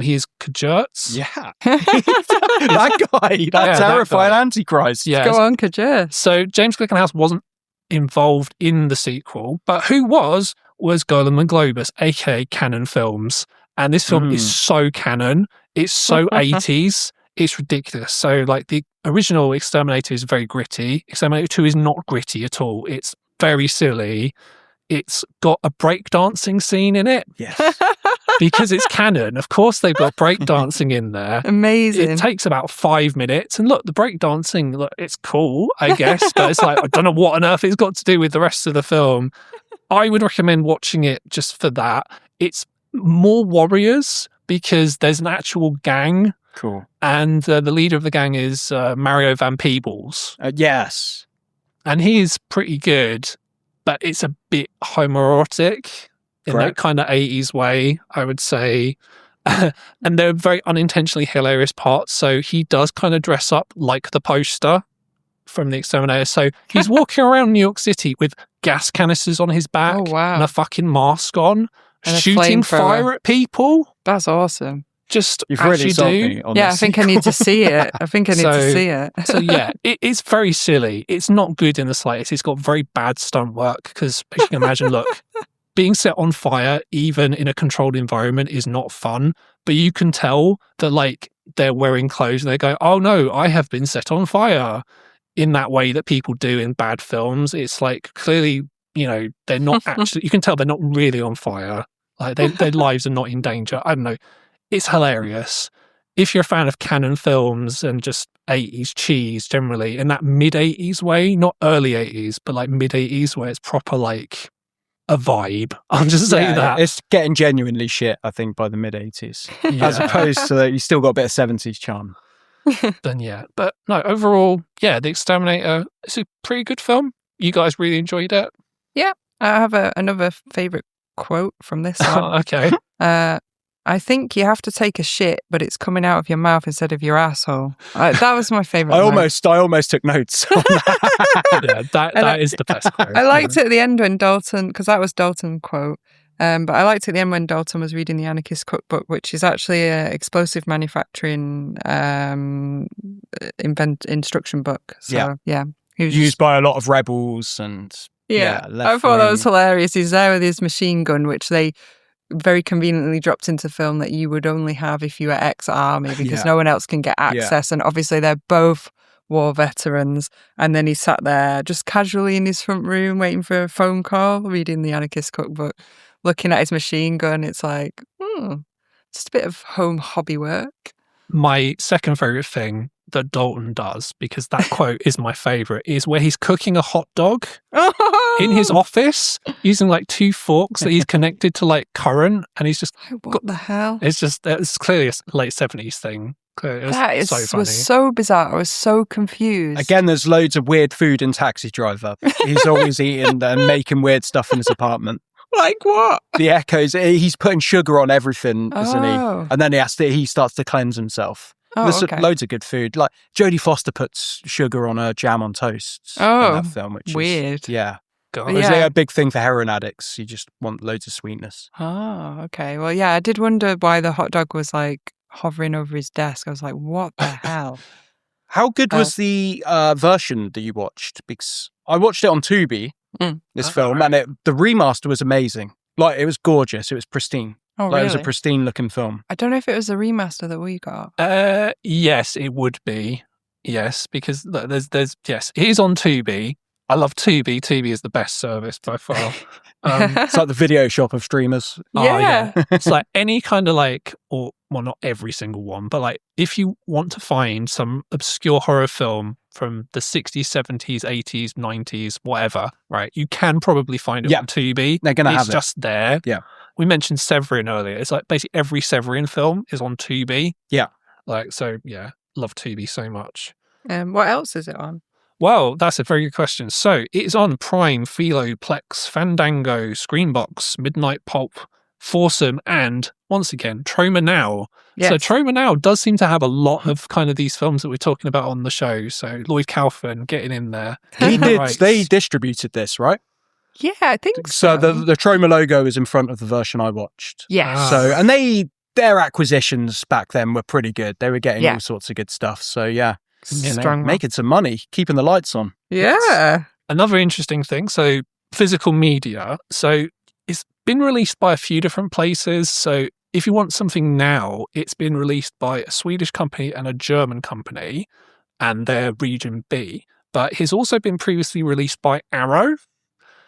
He is Kajurts. Yeah. That guy, that terrifying Antichrist. Yeah. Go on, Kajur. So James Glickenhaus wasn't involved in the sequel, but who was Golem and Globus, aka Canon Films. And this film is so canon. It's so 80s. It's ridiculous. So like the original Exterminator is very gritty. Exterminator 2 is not gritty at all. It's very silly. It's got a breakdancing scene in it. Yes. Because it's canon. Of course they've got breakdancing in there. Amazing. It takes about 5 minutes. And look, the breakdancing, look, it's cool, I guess. But it's like, I don't know what on earth it's got to do with the rest of the film. I would recommend watching it just for that. It's more warriors because there's an actual gang. Cool. And the leader of the gang is Mario Van Peebles. Yes. And he is pretty good, but it's a bit homoerotic in that kind of 80s way, I would say. And there are very unintentionally hilarious parts. So he does kind of dress up like the poster from The Exterminator. So he's walking around New York City with gas canisters on his back and a fucking mask on, and shooting fire at people. That's awesome. Just You've really sold me on I this think I need to see it. I think I need to see it. So yeah, it's very silly. It's not good in the slightest. It's got very bad stunt work because, as you can imagine, look, being set on fire, even in a controlled environment, is not fun. But you can tell that like they're wearing clothes and they go, oh no, I have been set on fire, in that way that people do in bad films. It's like clearly, you know, they're not actually, you can tell they're not really on fire. Like their lives are not in danger. I don't know. It's hilarious. If you're a fan of canon films and just 80s cheese generally, in that mid-80s way, not early 80s, but like mid-80s where it's proper like a vibe. I'll just say that. It's getting genuinely shit, I think, by the mid-80s. As opposed to you still got a bit of 70s charm. Then yeah. But no, overall, yeah, The Exterminator is a pretty good film. You guys really enjoyed it? Yeah. I have another favourite quote from this one. Okay. I think you have to take a shit, but it's coming out of your mouth instead of your asshole. That was my favourite. I almost took notes on that. Yeah, that is the best quote. I liked it at the end when Dalton, because that was Dalton quote. But I liked it at the end when Dalton was reading the Anarchist Cookbook, which is actually an explosive manufacturing instruction book. So yeah, he was used by a lot of rebels and I thought that was hilarious. He's there with his machine gun, which they very conveniently dropped into film that you would only have if you were ex-army because no one else can get access. And obviously they're both war veterans. And then he sat there just casually in his front room waiting for a phone call, reading the Anarchist Cookbook, looking at his machine gun. It's like, just a bit of home hobby work. My second favourite thing that Dalton does, because that quote is my favourite, is where he's cooking a hot dog in his office using like 2 forks that he's connected to like current, and he's just what the hell? It's clearly a late 70s thing. Clearly, was so bizarre. I was so confused. Again, there's loads of weird food in Taxi Driver. He's always eating and making weird stuff in his apartment. Like what? The echoes. He's putting sugar on everything, isn't he? And then he starts to cleanse himself. There's loads of good food. Like Jodie Foster puts sugar on her jam on toast in that film, which weird. Is yeah. God. It's like a big thing for heroin addicts. You just want loads of sweetness. Oh, okay. Well, yeah, I did wonder why the hot dog was like hovering over his desk. I was like, what the hell? How good was the version that you watched? Because I watched it on Tubi, this film, and the remaster was amazing. Like, it was gorgeous. It was pristine. Oh, really? It really? was a pristine looking film. I don't know if it was a remaster that we got. Yes, it would be. Yes, because there's yes, it is on Tubi. I love Tubi. Tubi is the best service by far. It's like the video shop of streamers. Yeah. It's like any kind of like, or well, not every single one, but like if you want to find some obscure horror film from the 60s, 70s, 80s, 90s, whatever, right? You can probably find it on Tubi. They're going to have It's just there. Yeah. We mentioned Severin earlier. It's like basically every Severin film is on Tubi. Yeah. Like, so yeah, love Tubi so much. What else is it on? Well, that's a very good question. So it's on Prime, Philo, Plex, Fandango, Screenbox, Midnight Pulp, Foursome, and once again, Troma Now. Yes. So Troma Now does seem to have a lot of kind of these films that we're talking about on the show. So Lloyd Kaufman getting in there. They distributed this, right? Yeah, I think So the Troma logo is in front of the version I watched. Yes. So, and their acquisitions back then were pretty good. They were getting all sorts of good stuff. So yeah, making some money, keeping the lights on. Yeah. Another interesting thing. So physical media. So it's been released by a few different places. So if you want something now, it's been released by a Swedish company and a German company, and they're region B. But it's also been previously released by Arrow.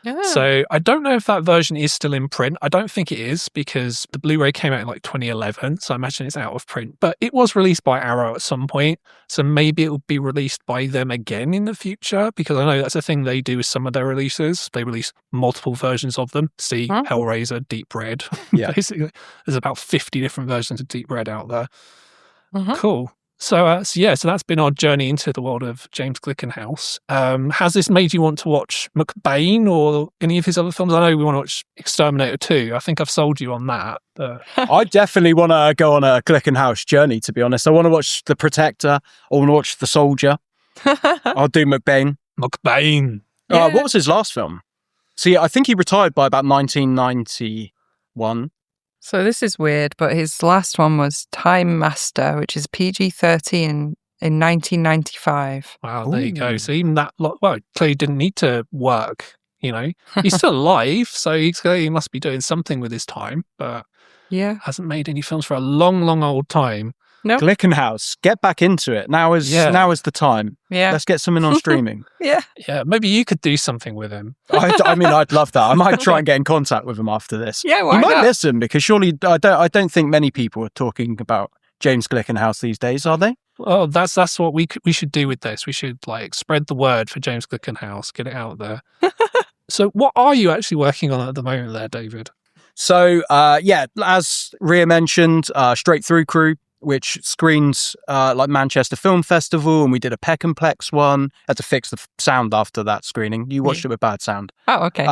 Yeah. So I don't know if that version is still in print. I don't think it is because the Blu-ray came out in like 2011. So I imagine it's out of print. But it was released by Arrow at some point. So maybe it will be released by them again in the future, because I know that's a thing they do with some of their releases. They release multiple versions of them. See Hellraiser, Deep Red. Yeah. Basically, there's about 50 different versions of Deep Red out there. Mm-hmm. Cool. So that's been our journey into the world of James Glickenhaus. Has this made you want to watch McBain or any of his other films? I know we want to watch Exterminator 2. I think I've sold you on that. But... I definitely want to go on a Glickenhaus journey, to be honest. I want to watch The Protector. I want to watch The Soldier. I'll do McBain. McBain. Yeah. What was his last film? See, I think he retired by about 1991. So this is weird, but his last one was Time Master, which is PG-13 in 1995. Wow, there you go. So even that, clearly didn't need to work, you know. He's still alive, so he must be doing something with his time, but hasn't made any films for a long, long old time. No. Glickenhaus, get back into it. Now is the time. Yeah. Let's get something on streaming. Yeah. Yeah, maybe you could do something with him. I mean, I'd love that. I might try and get in contact with him after this. Yeah, why he might not? listen, because surely I don't think many people are talking about James Glickenhaus these days, are they? Well, that's what we should do with this. We should spread the word for James Glickenhaus, get it out there. So what are you actually working on at the moment there, David? So, as Rhea mentioned, Straight Through Crew, which screens like Manchester Film Festival, and we did a Peck and Plex one. Had to fix the sound after that screening. You watched it with bad sound. Oh, okay.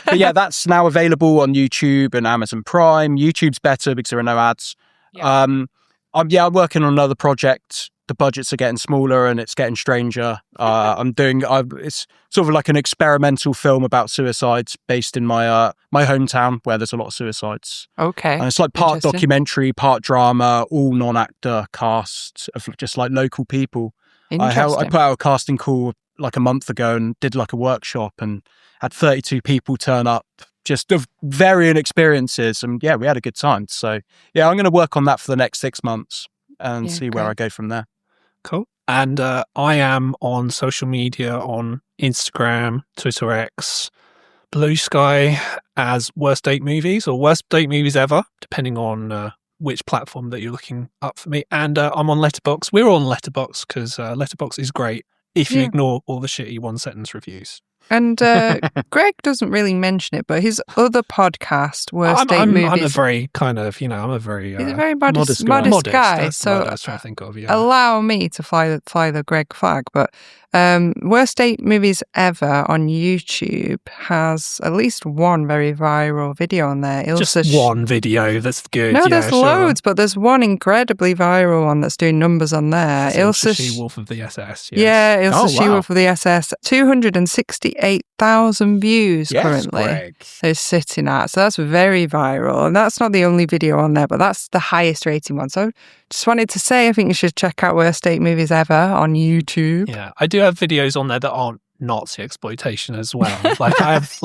But yeah, that's now available on YouTube and Amazon Prime. YouTube's better because there are no ads. Yeah. I'm working on another project. The budgets are getting smaller and it's getting stranger. It's sort of like an experimental film about suicides based in my hometown where there's a lot of suicides. Okay. And it's like part documentary, part drama, all non-actor cast of just like local people. Interesting. I put out a casting call like a month ago and did like a workshop and had 32 people turn up, just of varying experiences. And yeah, we had a good time. So yeah, I'm going to work on that for the next 6 months and see where I go from there. Cool. And I am on social media on Instagram, Twitter X, Blue Sky as Worst Date Movies or Worst Date Movies Ever, depending on which platform that you're looking up for me. And I'm on Letterboxd. We're on Letterboxd because Letterboxd is great if you ignore all the shitty one-sentence reviews. And Greg doesn't really mention it, but his other podcast, Worst Date Movies. I'm a very kind of, I'm a very... he's a very modest guy. guy. That's So what I was trying to think of, yeah. Allow me to fly the Greg flag, but Worst Date Movies Ever on YouTube has at least one very viral video on there. Just one video that's good. No, there's loads, but there's one incredibly viral one that's doing numbers on there. Ilsa She-Wolf of the SS. Yes. Yeah, Ilsa She-Wolf of the SS. 268,000 views currently. Greg. They're sitting at. So that's very viral. And that's not the only video on there, but that's the highest rating one. So just wanted to say, I think you should check out Worst Date Movies Ever on YouTube. Yeah, I do have videos on there that aren't Nazi exploitation as well. Like I have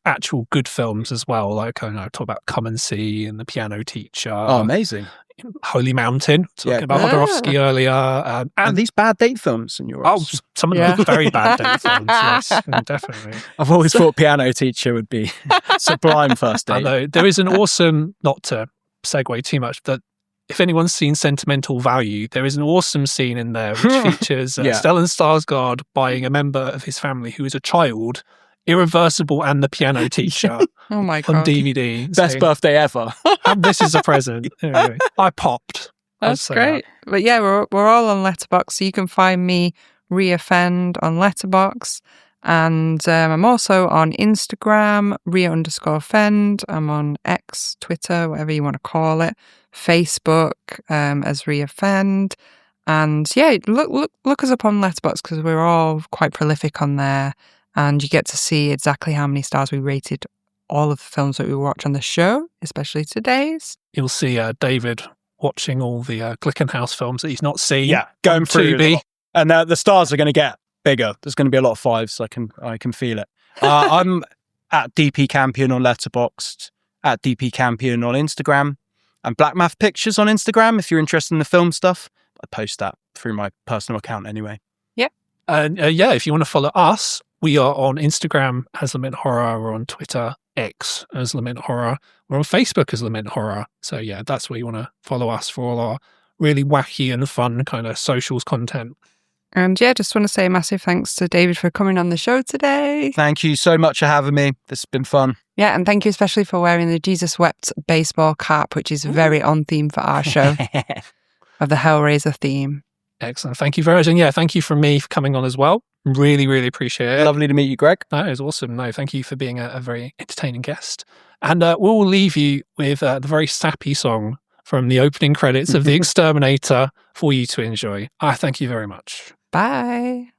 actual good films as well. Like I talk about Come and See and The Piano Teacher. Oh, amazing. Holy Mountain, talking about Jodorowsky earlier. And these bad date films in yours? Oh, some of them are very bad date films, yes, definitely. I've always thought Piano Teacher would be sublime first date. Although there is an awesome, not to segue too much, that if anyone's seen Sentimental Value, there is an awesome scene in there which features Stellan Skarsgård buying a member of his family who is a child, Irreversible and the Piano Teacher Oh my God. on DVD. Best birthday ever. And this is a present. Anyway, I popped. That's great. But yeah, we're all on Letterboxd, so you can find me, Reoffend, on Letterboxd. And I'm also on Instagram, Ria_Fend. I'm on X, Twitter, whatever you want to call it. Facebook as Reoffend. And yeah, look us up on Letterboxd because we're all quite prolific on there. And you get to see exactly how many stars we rated all of the films that we watch on the show, especially today's. You'll see David watching all the Glickenhaus films that he's not seen. Yeah, going through. And the stars are going to get bigger. There's going to be a lot of 5s. I can feel it. I'm at DP Campion on Letterboxd, at DP Campion on Instagram, and Black Math Pictures on Instagram if you're interested in the film stuff. I post that through my personal account anyway. Yep. And if you want to follow us, we are on Instagram as Lament Horror. We're on Twitter, X as Lament Horror. We're on Facebook as Lament Horror. So yeah, that's where you want to follow us for all our really wacky and fun kind of socials content. And yeah, just want to say a massive thanks to David for coming on the show today. Thank you so much for having me. This has been fun. Yeah, and thank you especially for wearing the Jesus Wept baseball cap, which is very on theme for our show, of the Hellraiser theme. Excellent. Thank you very much. And yeah, thank you from me for coming on as well. Really, really appreciate it. Lovely to meet you, Greg. That is awesome. No, thank you for being a very entertaining guest. And we'll leave you with the very sappy song from the opening credits of The Exterminator for you to enjoy. Thank you very much. Bye.